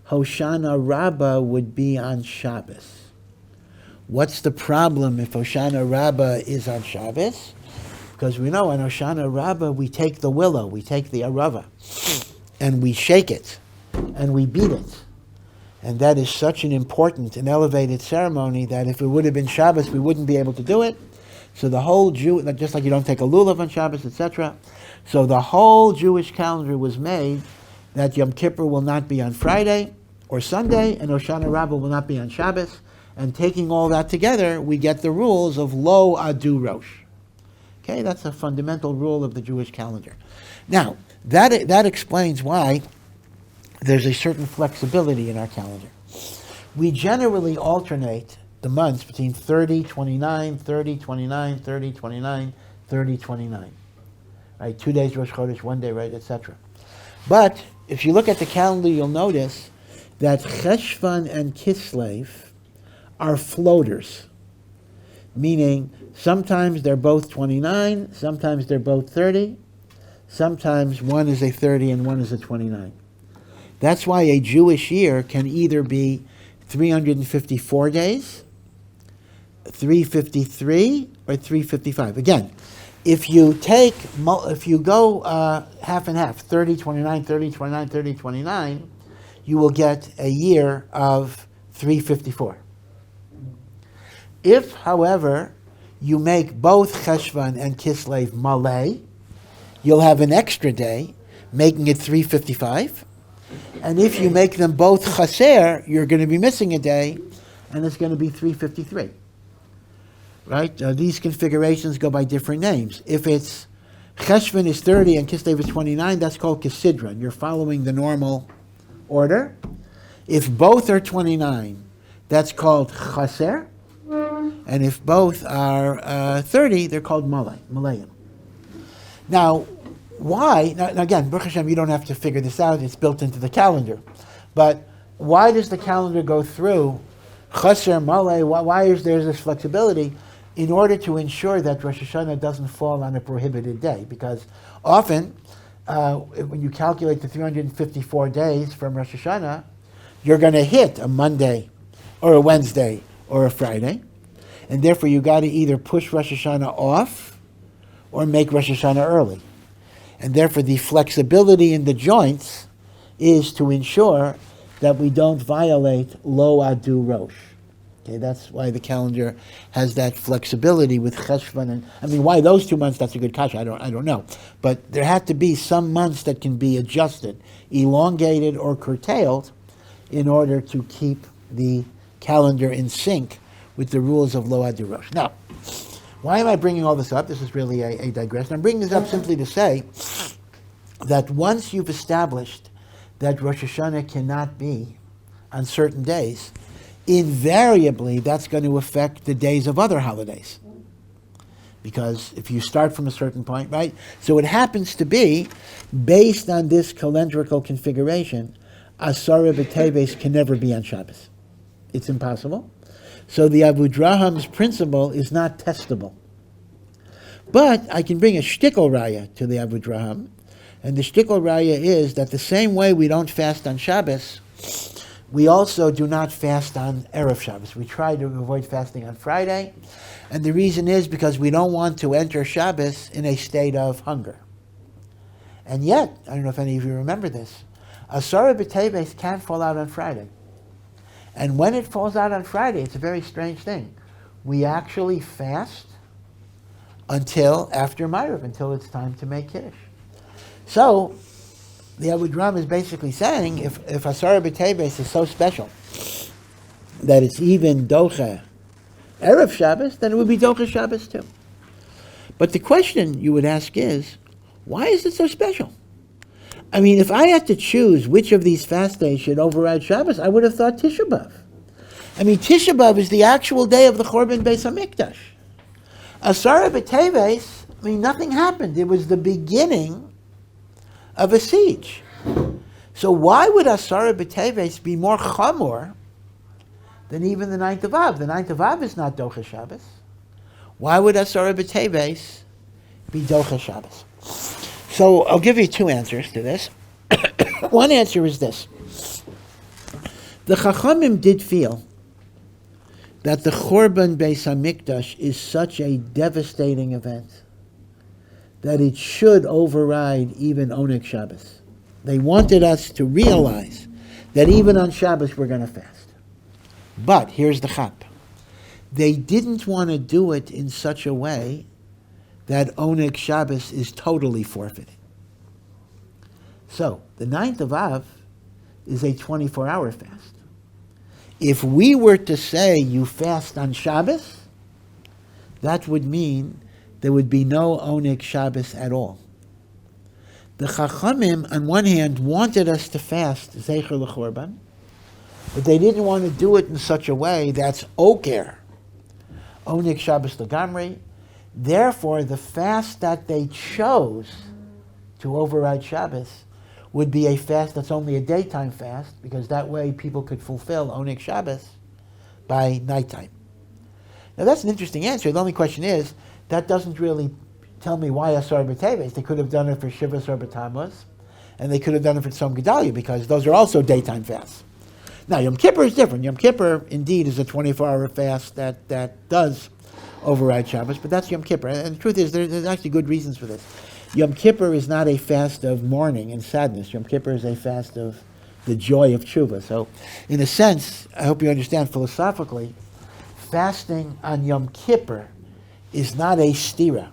Hoshana Rabbah would be on Shabbos. What's the problem if Hoshana Rabbah is on Shabbos? Because we know on Hoshana Rabbah we take the willow, we take the arava, and we shake it, and we beat it. And that is such an important and elevated ceremony that if it would have been Shabbos, we wouldn't be able to do it. So the whole just like you don't take a lulav on Shabbos, etc. So the whole Jewish calendar was made that Yom Kippur will not be on Friday or Sunday, and Hoshana Rabbah will not be on Shabbos. And taking all that together, we get the rules of Lo Adu Rosh. Okay, that's a fundamental rule of the Jewish calendar. Now, that explains why there's a certain flexibility in our calendar. We generally alternate the months between 30, 29, 30, 29, 30, 29, 30, 29. Right, 2 days Rosh Chodesh, 1 day, right, etc. But if you look at the calendar, you'll notice that Cheshvan and Kislev are floaters, meaning sometimes they're both 29, sometimes they're both 30, sometimes one is a 30 and one is a 29. That's why a Jewish year can either be 354 days, 353, or 355. Again, if you go half and half, 30, 29, 30, 29, 30, 29, you will get a year of 354. If, however, you make both Cheshvan and Kislev Malay, you'll have an extra day, making it 355. And if you make them both Chaser, you're going to be missing a day, and it's going to be 353. Right? These configurations go by different names. If it's Cheshvan is 30 and Kislev is 29, that's called Kisidron. You're following the normal order. If both are 29, that's called Chaser. And if both are 30, they're called Malayim. Now, why? Now again, Baruch Hashem, you don't have to figure this out. It's built into the calendar. But why does the calendar go through Chaser, Malay? Why is there this flexibility? In order to ensure that Rosh Hashanah doesn't fall on a prohibited day. Because often, when you calculate the 354 days from Rosh Hashanah, you're going to hit a Monday or a Wednesday or a Friday. And therefore, you got to either push Rosh Hashanah off or make Rosh Hashanah early. And therefore, the flexibility in the joints is to ensure that we don't violate Lo Adu Rosh. Okay, that's why the calendar has that flexibility with Cheshvan and why those 2 months? That's a good kasha. I don't know, but there had to be some months that can be adjusted, elongated or curtailed, in order to keep the calendar in sync with the rules of Lo Adu Rosh. Now, why am I bringing all this up? This is really a digression. I'm bringing this up simply to say that once you've established that Rosh Hashanah cannot be on certain days, invariably that's going to affect the days of other holidays. Because if you start from a certain point, right? So it happens to be, based on this calendrical configuration, Asara B'Teves can never be on Shabbos. It's impossible. So the Avudraham's principle is not testable. But I can bring a shtickle raya to the Avudraham, and the shtickle raya is that the same way we don't fast on Shabbos, we also do not fast on Erev Shabbos. We try to avoid fasting on Friday, and the reason is because we don't want to enter Shabbos in a state of hunger. And yet, I don't know if any of you remember this, Asara B'Teves can't fall out on Friday. And when it falls out on Friday, it's a very strange thing. We actually fast until after Ma'ariv, until it's time to make Kiddush. So, the Avudraham is basically saying, if Asara B'Teves is so special that it's even Docha Erev Shabbos, then it would be Docha Shabbos too. But the question you would ask is, why is it so special? If I had to choose which of these fast days should override Shabbos, I would have thought Tisha B'Av. Tisha B'Av is the actual day of the Chorban Beis HaMikdash. Asara B'Teves, nothing happened. It was the beginning of a siege. So why would Asara B'Teves be more chamor than even the 9th of Av? The 9th of Av is not Docha Shabbos. Why would Asara B'Teves be Docha Shabbos? So I'll give you two answers to this. One answer is this. The Chachamim did feel that the Chorban Beis HaMikdash is such a devastating event that it should override even Oneg Shabbos. They wanted us to realize that even on Shabbos we're going to fast. But here's the chap. They didn't want to do it in such a way that Oneg Shabbos is totally forfeited. So, the 9th of Av is a 24-hour fast. If we were to say you fast on Shabbos, that would mean there would be no Oneg Shabbos at all. The Chachamim, on one hand, wanted us to fast Zecher L'Chorban, but they didn't want to do it in such a way that's Oker, Oneg Shabbos L'Gamri. Therefore, the fast that they chose to override Shabbos would be a fast that's only a daytime fast, because that way people could fulfill Oneg Shabbos by nighttime. Now that's an interesting answer. The only question is, that doesn't really tell me why Asar B'Teves. They could have done it for Shivas or B'Tammuz, and they could have done it for Tzom Gedaliah, because those are also daytime fasts. Now Yom Kippur is different. Yom Kippur indeed is a 24-hour fast that does override Shabbos, but that's Yom Kippur. And the truth is, there's actually good reasons for this. Yom Kippur is not a fast of mourning and sadness. Yom Kippur is a fast of the joy of tshuva. So, in a sense, I hope you understand philosophically, fasting on Yom Kippur is not a stira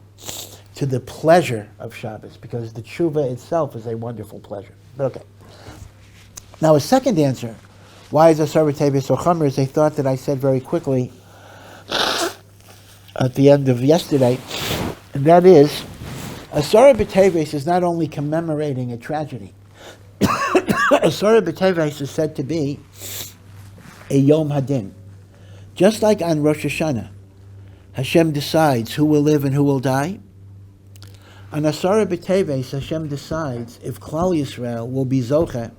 to the pleasure of Shabbos, because the tshuva itself is a wonderful pleasure. But okay. Now, a second answer, why is Asar B'Teves so chomer, is they thought that I said very quickly at the end of yesterday, and that is, Asar B'Teves is not only commemorating a tragedy. Asar B'Teves is said to be a Yom Hadin. Just like on Rosh Hashanah, Hashem decides who will live and who will die. On Asar B'Teves, Hashem decides if Klal Yisrael will be Zocheh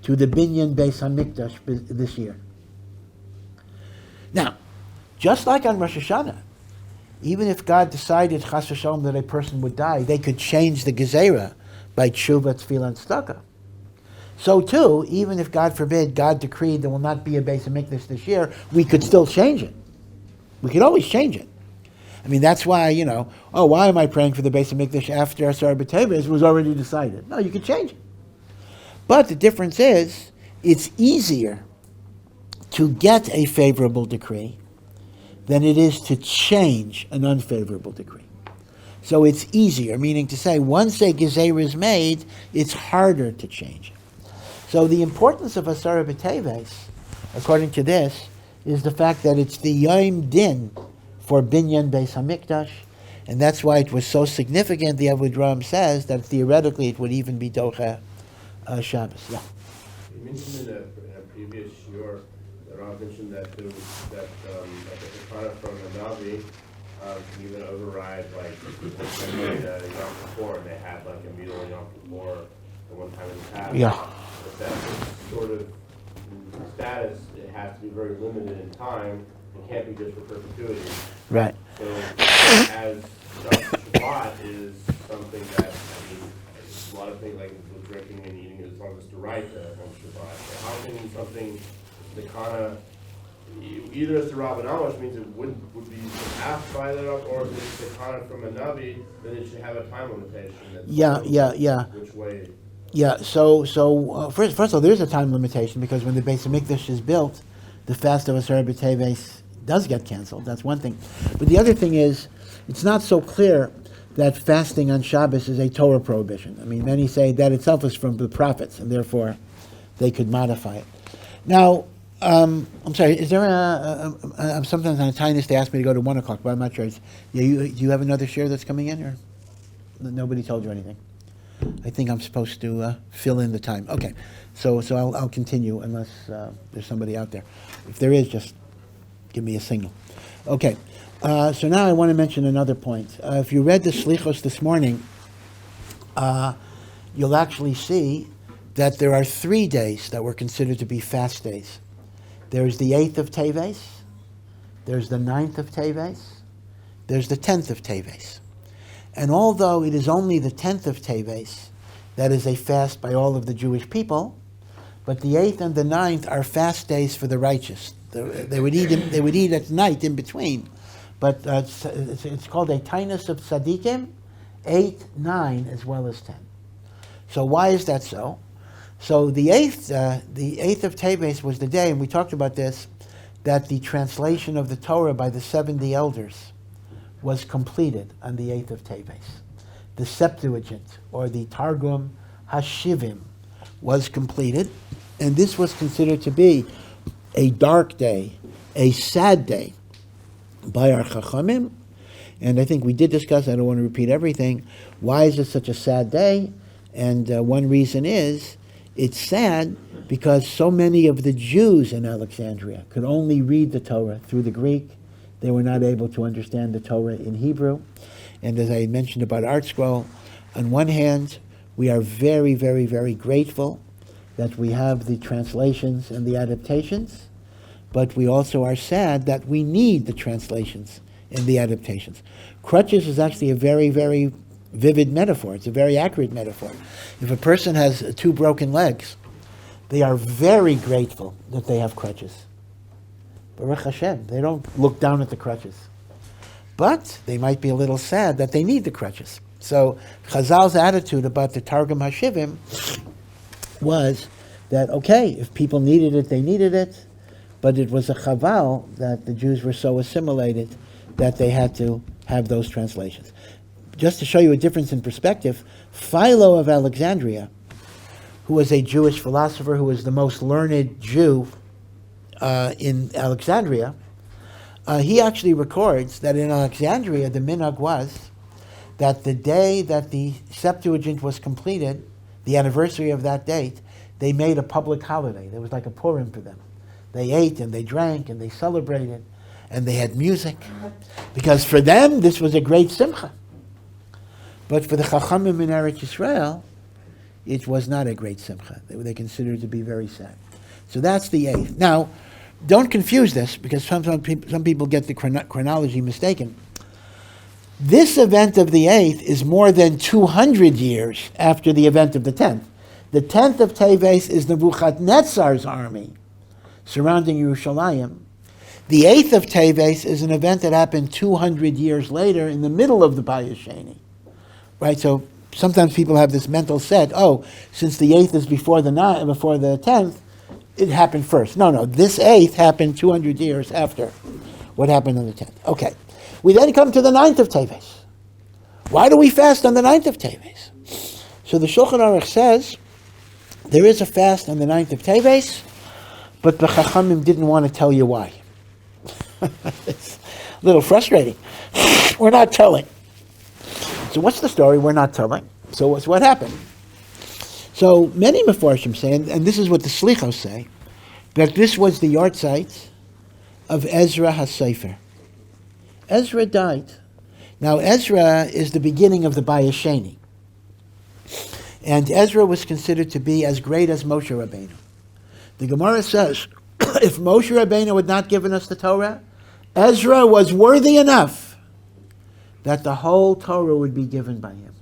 to the Binyan Beis HaMikdash this year. Now, just like on Rosh Hashanah, even if God decided, Chas v'shalom, that a person would die, they could change the Gezerah by Tshuva, Tefillah, and Tzedakah. So too, even if, God forbid, God decreed there will not be a Beis HaMikdash this year, we could still change it. We could always change it. I mean, that's why, why am I praying for the Beis HaMikdash after Asar B'Teves? It was already decided. No, you can change it. But the difference is, it's easier to get a favorable decree than it is to change an unfavorable decree. So it's easier, meaning to say, once a gezerah is made, it's harder to change it. So the importance of Asar B'Teves, according to this, is the fact that it's the Yom Din for Binyan Beis HaMikdash, and that's why it was so significant. The Avudraham Ram says that theoretically it would even be Docha Shabbos. Yeah. You mentioned in a previous shiur, the Rav mentioned that there was that the Takana from the Navi can even override like Yom Kippur, and they had like a meal in Yom Kippur at one time in the past. Yeah. But that sort of status, it has to be very limited in time. It can't be just for perpetuity. Right. So as Shabbat is something that, a lot of things like with drinking and eating, as long as it's the right on Shabbat. So how can something the kana either it's the Rabbanah, which means it would be half by the Rav, or if it's the kana from a Navi, then it should have a time limitation. Yeah. Which way? Yeah. So first of all, there's a time limitation, because when the Beis HaMikdash is built, the fast of Asar B'Teves does get canceled. That's one thing. But the other thing is, it's not so clear that fasting on Shabbos is a Torah prohibition. I mean, many say that itself is from the prophets, and therefore they could modify it. Now, I'm sorry, is there sometimes on a time list they ask me to go to 1 o'clock, but I'm not sure. Do you have another share that's coming in, or nobody told you anything? I think I'm supposed to fill in the time. Okay, so I'll continue unless there's somebody out there. If there is, just give me a signal. Okay, so now I want to mention another point. If you read the Slichos this morning, you'll actually see that there are 3 days that were considered to be fast days. There's the 8th of Teves, there's the 9th of Teves, there's the 10th of Teves. And although it is only the 10th of Teves that is a fast by all of the Jewish people, but the 8th and the 9th are fast days for the righteous. They would eat at night in between. But it's called a Tainus of Tzaddikim, 8, 9, as well as 10. So why is that so? So the 8th of Teves was the day, and we talked about this, that the translation of the Torah by the 70 elders was completed on the 8th of Teves. The Septuagint, or the Targum Hashivim, was completed, and this was considered to be a dark day, a sad day by our Chachamim. And I think we did discuss, I don't want to repeat everything, why is it such a sad day? And one reason is, it's sad because so many of the Jews in Alexandria could only read the Torah through the Greek. They were not able to understand the Torah in Hebrew. And as I mentioned about Art Scroll, on one hand, we are very, very, very grateful that we have the translations and the adaptations, but we also are sad that we need the translations and the adaptations. Crutches is actually a very, very vivid metaphor. It's a very accurate metaphor. If a person has 2 broken legs, they are very grateful that they have crutches. Baruch Hashem, they don't look down at the crutches. But they might be a little sad that they need the crutches. So Chazal's attitude about the Targum HaShivim was that, okay, if people needed it, they needed it, but it was a chaval that the Jews were so assimilated that they had to have those translations. Just to show you a difference in perspective, Philo of Alexandria, who was a Jewish philosopher, who was the most learned Jew in Alexandria, he actually records that in Alexandria the minhag was that the day that the Septuagint was completed, the anniversary of that date, they made a public holiday. It was like a Purim for them. They ate and they drank and they celebrated and they had music, because for them this was a great simcha. But for the Chachamim in Eretz Yisrael, it was not a great simcha. They considered it to be very sad. So that's the 8th. Now, don't confuse this, because some people get the chronology mistaken. This event of the 8th is more than 200 years after the event of the 10th. The 10th of Teves is Nebuchadnezzar's army surrounding Yerushalayim. The 8th of Teves is an event that happened 200 years later in the middle of the Bayis Sheni. Right, so sometimes people have this mental set, since the 8th is before the 10th, it happened first. No, this 8th happened 200 years after what happened on the 10th. Okay, we then come to the 9th of Teves. Why do we fast on the 9th of Teves? So the Shulchan Aruch says, there is a fast on the 9th of Teves, but the Chachamim didn't want to tell you why. It's a little frustrating. We're not telling. So what's the story? We're not telling. So what happened? So many Mefarshim say, and this is what the Slichos say, that this was the yahrzeit of Ezra HaSefer. Ezra died. Now Ezra is the beginning of the Bayis Sheni. And Ezra was considered to be as great as Moshe Rabbeinu. The Gemara says, if Moshe Rabbeinu had not given us the Torah, Ezra was worthy enough that the whole Torah would be given by him.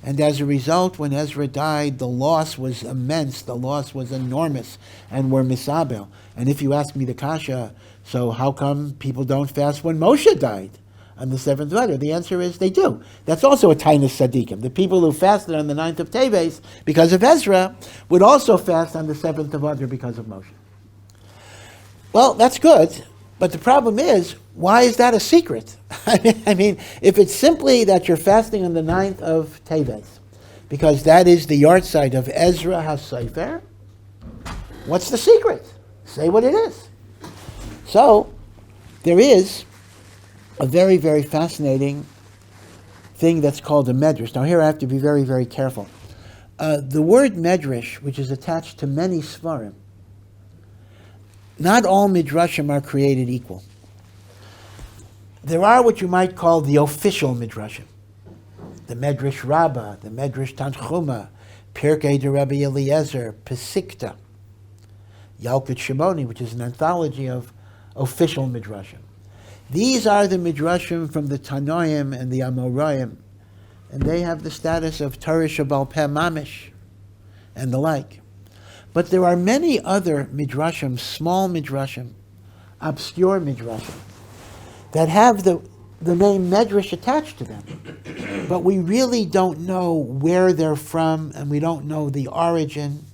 And as a result, when Ezra died, the loss was immense, the loss was enormous, and we're misabel. And if you ask me the kasha, so how come people don't fast when Moshe died on the 7th of Adar? The answer is they do. That's also a Tainus Tzaddikim. The people who fasted on the 9th of Teves because of Ezra would also fast on the 7th of Adar because of Moshe. Well, that's good, but the problem is, why is that a secret? I mean, if it's simply that you're fasting on the 9th of Teves, because that is the yahrzeit of Ezra HaSefer, what's the secret? Say what it is. So, there is a very, very fascinating thing that's called a medrash. Now here I have to be very, very careful. The word medrash, which is attached to many svarim, not all midrashim are created equal. There are what you might call the official midrashim. The Medrash Rabbah, the Medrash Tanchuma, Pirkei de Rabbi Eliezer, Pesikta, Yalkut Shimoni, which is an anthology of official midrashim. These are the midrashim from the Tanoim and the Amoraim and they have the status of Torah Shebal Peh Mamish and the like. But there are many other midrashim, small midrashim, obscure midrashim, that have the name Medrash attached to them. But we really don't know where they're from, and we don't know the origin.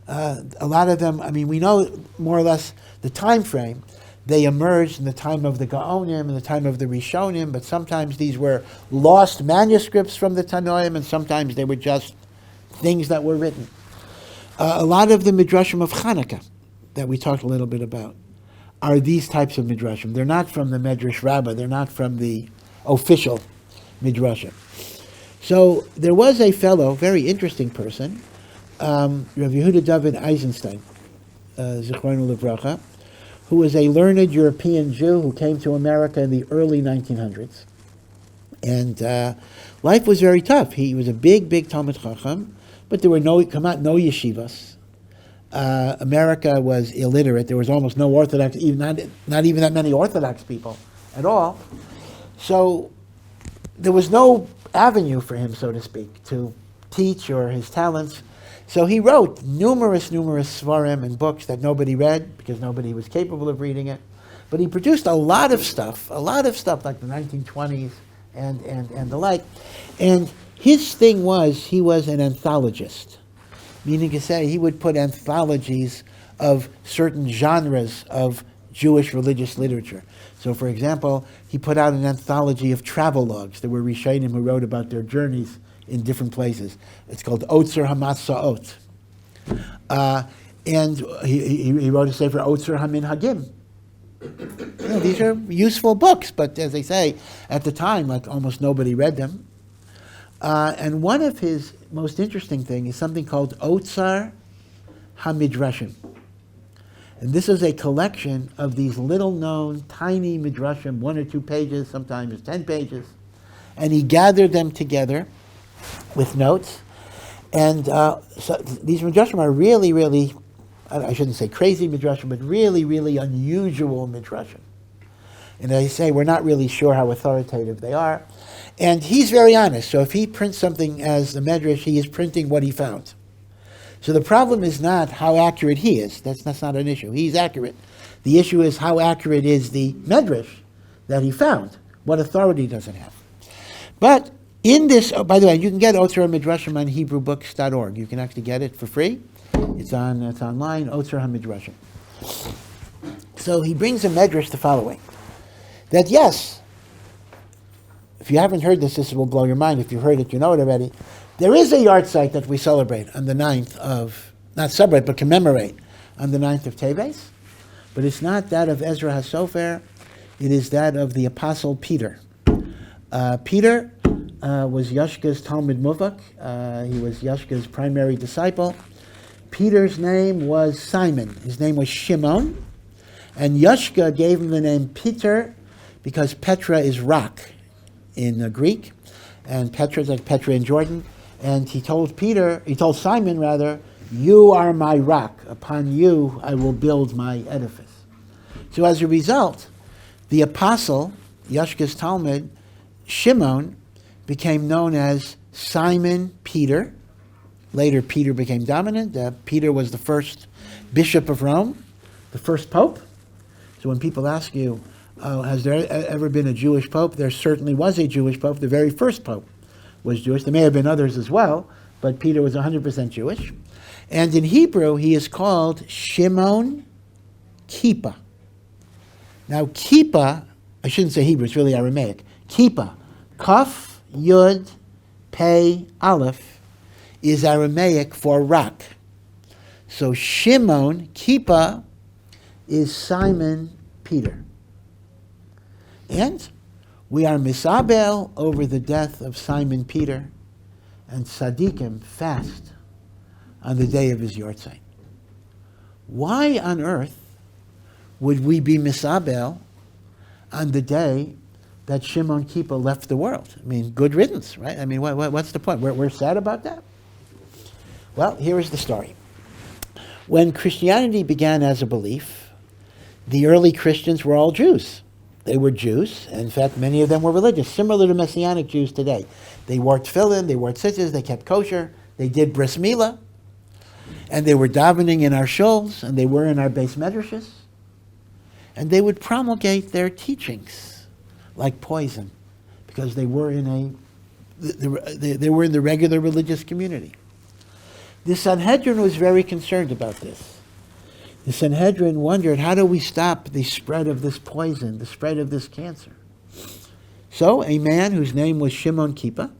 A lot of them, I mean, we know more or less the time frame. They emerged in the time of the Gaonim and the time of the Rishonim, but sometimes these were lost manuscripts from the Tanoim, and sometimes they were just things that were written. A lot of the midrashim of Hanukkah that we talked a little bit about are these types of midrashim. They're not from the Medrash Rabbah. They're not from the official midrashim. So there was a fellow, very interesting person, Rav Yehuda David Eisenstein, Zichrono Livracha, who was a learned European Jew who came to America in the early 1900s. And life was very tough. He was a big Talmid Chacham, but there were no yeshivas. America was illiterate. There was almost no Orthodox, not even that many Orthodox people at all. So there was no avenue for him, so to speak, to teach or his talents. So he wrote numerous svarim and books that nobody read because nobody was capable of reading it. But he produced a lot of stuff like the 1920s and the like. And his thing was, he was an anthologist. Meaning to say, he would put anthologies of certain genres of Jewish religious literature. So, for example, he put out an anthology of travelogues. There were Rishonim who wrote about their journeys in different places. It's called Otzer HaMatza'ot. And he wrote a sefer Otzer HaMinhagim. These are useful books, but as they say, at the time, like almost nobody read them. And one of his most interesting things is something called Otzar HaMidrashim. And this is a collection of these little-known, tiny midrashim, 1 or 2 pages, sometimes 10 pages. And he gathered them together with notes. And so these midrashim are really, I shouldn't say crazy midrashim, but really unusual midrashim. And they say we're not really sure how authoritative they are. And he's very honest. So if he prints something as the Medrash, he is printing what he found. So the problem is not how accurate he is. That's not an issue. He's accurate. The issue is how accurate is the Medrash that he found. What authority does it have? But in this, by the way, you can get Otzar HaMidrashim on HebrewBooks.org. You can actually get it for free. It's online, Otzar HaMidrashim. So he brings a Medrash the following. That yes, if you haven't heard this will blow your mind. If you've heard it, you know it already. There is a yard site that we celebrate on the 9th of, not celebrate, but commemorate on the 9th of Teves. But it's not that of Ezra HaSofer. It is that of the Apostle Peter. Peter was Yashka's Talmud Muvak. He was Yashka's primary disciple. Peter's name was Simon. His name was Shimon. And Yashka gave him the name Peter because Petra is rock in Greek. And Petra is like Petra in Jordan. And he told Simon, you are my rock. Upon you I will build my edifice. So as a result, the apostle, Yashka's Talmud, Shimon, became known as Simon Peter. Later, Peter became dominant. Peter was the first bishop of Rome, the first pope. So when people ask you, has there ever been a Jewish pope? There certainly was a Jewish pope. The very first pope was Jewish. There may have been others as well, but Peter was 100% Jewish. And in Hebrew, he is called Shimon Kippah. Now, Kippah, I shouldn't say Hebrew, it's really Aramaic. Kippah, Kaf, Yud, Pei, Aleph, is Aramaic for rock. So Shimon, Kippah, is Simon Peter. And we are misabel over the death of Simon Peter, and tzaddikim fast on the day of his yortzeit. Why on earth would we be misabel on the day that Shimon Kippah left the world? I mean, good riddance, right? I mean, what's the point? We're sad about that? Well, here is the story. When Christianity began as a belief, the early Christians were all Jews. They were Jews. In fact, many of them were religious, similar to Messianic Jews today. They wore tefillin, they wore tzitzis, they kept kosher, they did bris milah, and they were davening in our shuls, and they were in our beis medrashes, and they would promulgate their teachings like poison, because they were in they were in the regular religious community. The Sanhedrin was very concerned about this. The Sanhedrin wondered, how do we stop the spread of this poison, the spread of this cancer? So a man whose name was Shimon Kippah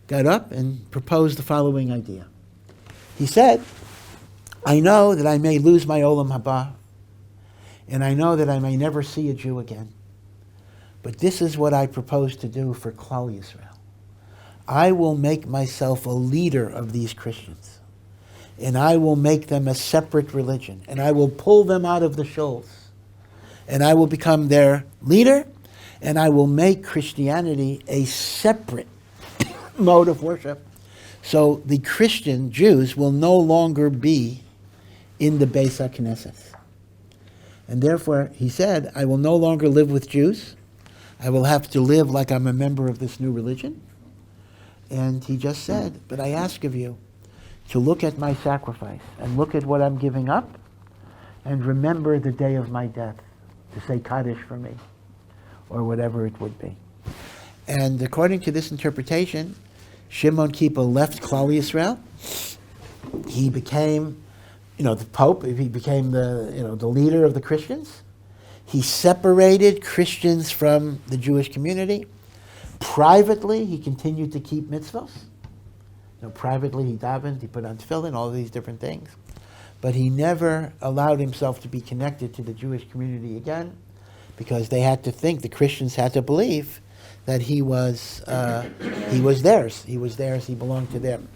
got up and proposed the following idea. He said, I know that I may lose my olam haba, and I know that I may never see a Jew again. But this is what I propose to do for Klal Yisrael. I will make myself a leader of these Christians, and I will make them a separate religion, and I will pull them out of the shuls, and I will become their leader, and I will make Christianity a separate mode of worship. So the Christian Jews will no longer be in the Beis HaKnesset. And therefore, he said, I will no longer live with Jews. I will have to live like I'm a member of this new religion. And he just said, but I ask of you to look at my sacrifice and look at what I'm giving up and remember the day of my death, to say Kaddish for me, or whatever it would be. And according to this interpretation, Shimon Kippah left Klal Yisrael. He became, the Pope. He became the leader of the Christians. He separated Christians from the Jewish community. Privately, he continued to keep mitzvahs. Privately, he davened, he put on tefillin, all of these different things. But he never allowed himself to be connected to the Jewish community again, because they had to think, the Christians had to believe that he was theirs. He was theirs, he belonged to them.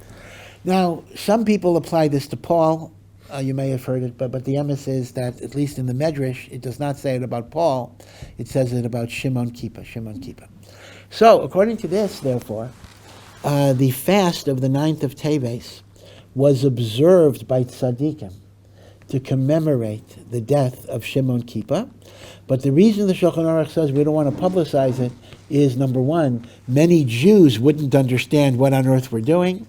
Now, some people apply this to Paul. You may have heard it, but the emes is that, at least in the Medrash, it does not say it about Paul. It says it about Shimon Kippah. So, according to this, therefore, the fast of the 9th of Teves was observed by tzaddikim to commemorate the death of Shimon Kippah. But the reason the Shulchan Aruch says we don't want to publicize it is, number one, many Jews wouldn't understand what on earth we're doing.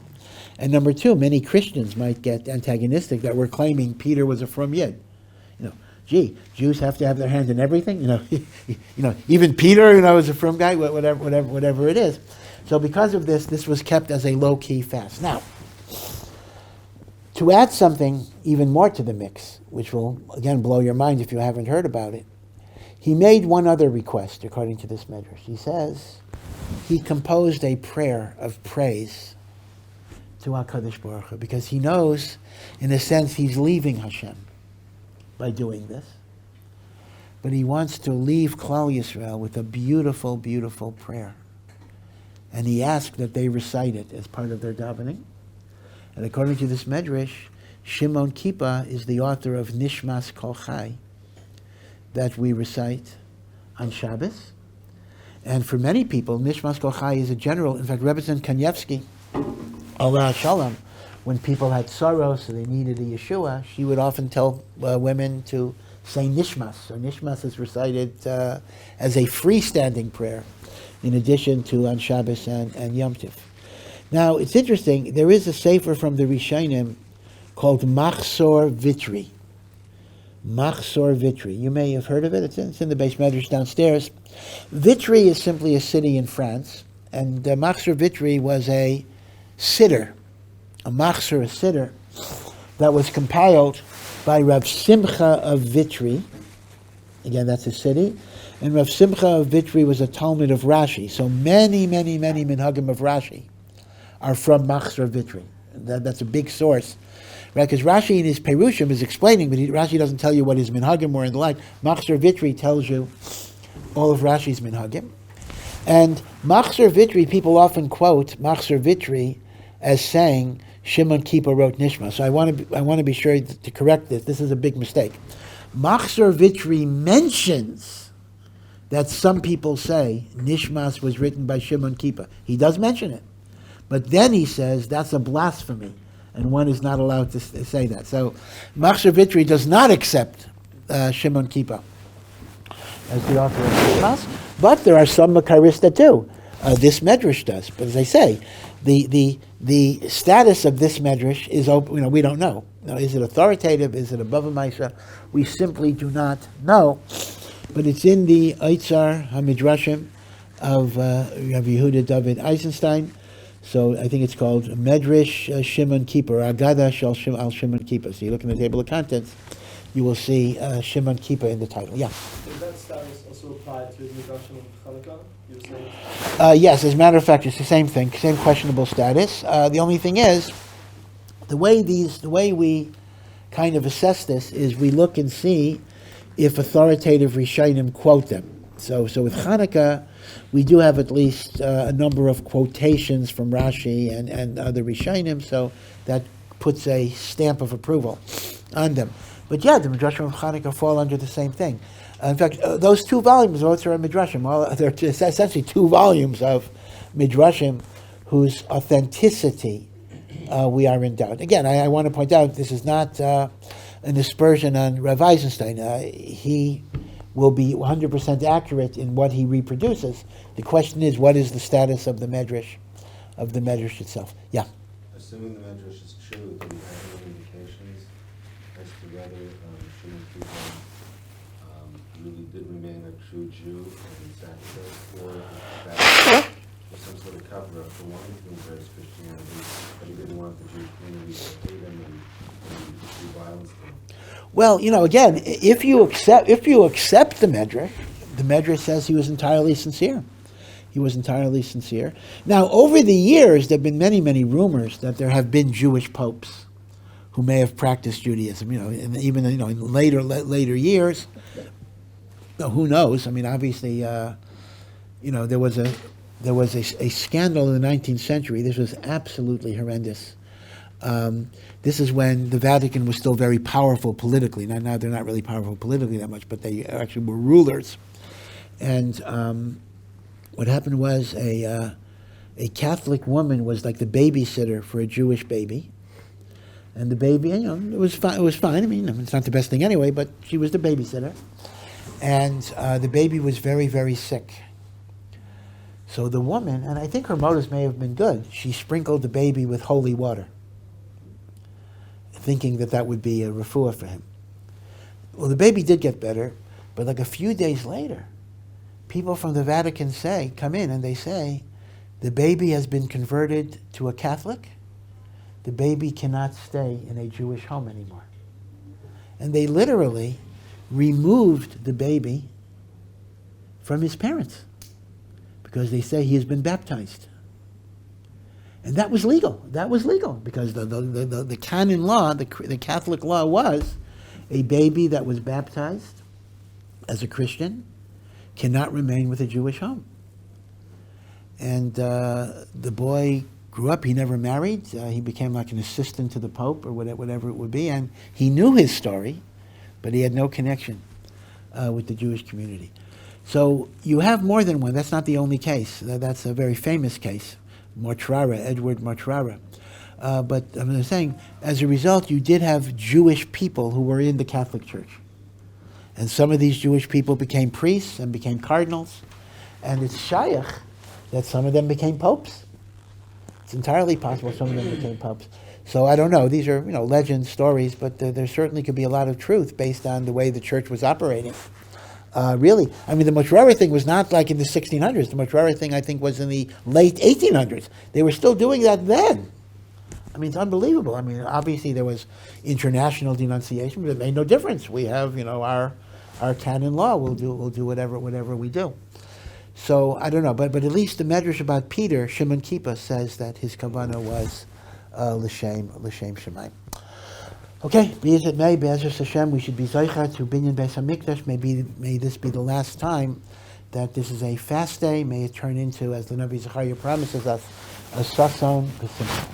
And number two, many Christians might get antagonistic that we're claiming Peter was a frum yid. Jews have to have their hand in everything. Even Peter, is a frum guy. Whatever it is. So because of this was kept as a low-key fast. Now, to add something even more to the mix, which will again blow your mind if you haven't heard about it, he made one other request according to this medrash. He says he composed a prayer of praise to HaKadosh Baruch Hu, because he knows, in a sense, he's leaving Hashem by doing this. But he wants to leave Klal Yisrael with a beautiful, beautiful prayer. And he asked that they recite it as part of their davening. And according to this medrash, Shimon Kippah is the author of Nishmas Kol Chai that we recite on Shabbos. And for many people, Nishmas Kol Chai is a general. In fact, Rebbe Kanievsky, Allah Shalom, when people had sorrows, so they needed a Yeshua, she would often tell women to say Nishmas. So Nishmas is recited as a freestanding prayer, in addition to on Shabbos and Yom Tov. Now, it's interesting, there is a sefer from the Rishonim called Machzor Vitri. Machzor Vitri. You may have heard of it. It's in the Beis Medrash downstairs. Vitri is simply a city in France, and Machzor Vitri was a siddur, a siddur, that was compiled by Rav Simcha of Vitri. Again, that's a city. And Rav Simcha of Vitri was a Talmud of Rashi. So many minhagim of Rashi are from Machzor Vitri. That's a big source. Right? Because Rashi in his Perushim is explaining, but Rashi doesn't tell you what his minhagim were and the like. Machzor Vitri tells you all of Rashi's minhagim. And Machzor Vitri, people often quote Machzor Vitri as saying Shimon Kippah wrote Nishma. So I want to be sure to correct this. This is a big mistake. Machzor Vitri mentions that some people say Nishmas was written by Shimon Kippah. He does mention it. But then he says that's a blasphemy, and one is not allowed to say that. So Machzor Vitri does not accept Shimon Kippah. as the author of Shmas, but there are some Makarists that do. This Medrash does, but as I say, the status of this Medrash is open. We don't know. Now, is it authoritative? Is it above a Maisa? We simply do not know. But it's in the Eitzar HaMidrashim of Rav Yehuda David Eisenstein. So I think it's called Medrash Shimon Kippur, Agada Shal Al Shimon Kippur. So you look in the table of contents, you will see Shimon Kippur in the title. Yeah. Does that status also apply to the Midrashim of Chanukah? You were saying? Yes, as a matter of fact, it's the same thing, same questionable status. The only thing is, the way we kind of assess this is we look and see if authoritative Rishonim quote them. So with Hanukkah, we do have at least a number of quotations from Rashi and other Rishonim, so that puts a stamp of approval on them. But yeah, the Midrashim of Hanukkah fall under the same thing. In fact, those two volumes, both are Midrashim. Well, they're essentially two volumes of Midrashim whose authenticity we are in doubt. Again, I want to point out this is not an aspersion on Rav Eisenstein. He will be 100% accurate in what he reproduces. The question is, what is the status of the Medrash itself? Yeah. Assuming the Medrash is true, do we have any indications as to whether Shimon Kippur really did remain a true Jew and sacrificed, or that was some sort of cover-up for wanting to embrace Christianity, but he didn't want the Jewish community to hate him and do violence to him? Well, again, if you accept the Medrash says he was entirely sincere. He was entirely sincere. Now, over the years, there have been many, many rumors that there have been Jewish popes who may have practiced Judaism. And even in later years, who knows? I mean, obviously, there was a scandal in the 19th century. This was absolutely horrendous. This is when the Vatican was still very powerful politically. Now they're not really powerful politically that much, but they actually were rulers. And what happened was a Catholic woman was like the babysitter for a Jewish baby, and the baby, it was fine. It was fine. I mean, it's not the best thing anyway, but she was the babysitter, and the baby was very, very sick. So the woman, and I think her motives may have been good, she sprinkled the baby with holy water, thinking that would be a refuah for him. Well, the baby did get better, but like a few days later, people from the Vatican come in and they say, the baby has been converted to a Catholic. The baby cannot stay in a Jewish home anymore. And they literally removed the baby from his parents because they say he has been baptized. And that was legal. That was legal because the canon law, the Catholic law was a baby that was baptized as a Christian cannot remain with a Jewish home. And the boy grew up. He never married. He became like an assistant to the Pope or whatever it would be. And he knew his story, but he had no connection with the Jewish community. So you have more than one. That's not the only case. That's a very famous case. Edward Mortrara. But I'm saying, as a result, you did have Jewish people who were in the Catholic Church. And some of these Jewish people became priests and became cardinals. And it's shayach that some of them became popes. It's entirely possible some of them became popes. So I don't know. These are legend stories, but there certainly could be a lot of truth based on the way the church was operating. Really. I mean, the Mortrara thing was not like in the 1600s. The Mortrara thing, I think, was in the late 1800s. They were still doing that then. I mean, it's unbelievable. I mean, obviously there was international denunciation, but it made no difference. We have, our canon law. We'll do whatever we do. So I don't know, but at least the Medrash about Peter, Shimon Kippur, says that his kavanah was l'shem shemaim. Okay, be as it may, Be'ezras Hashem, we should be Zaycha to Binyan Beis HaMikdash. May this be the last time that this is a fast day. May it turn into, as the Navi Zechariah promises us, a Sason B'Simcha.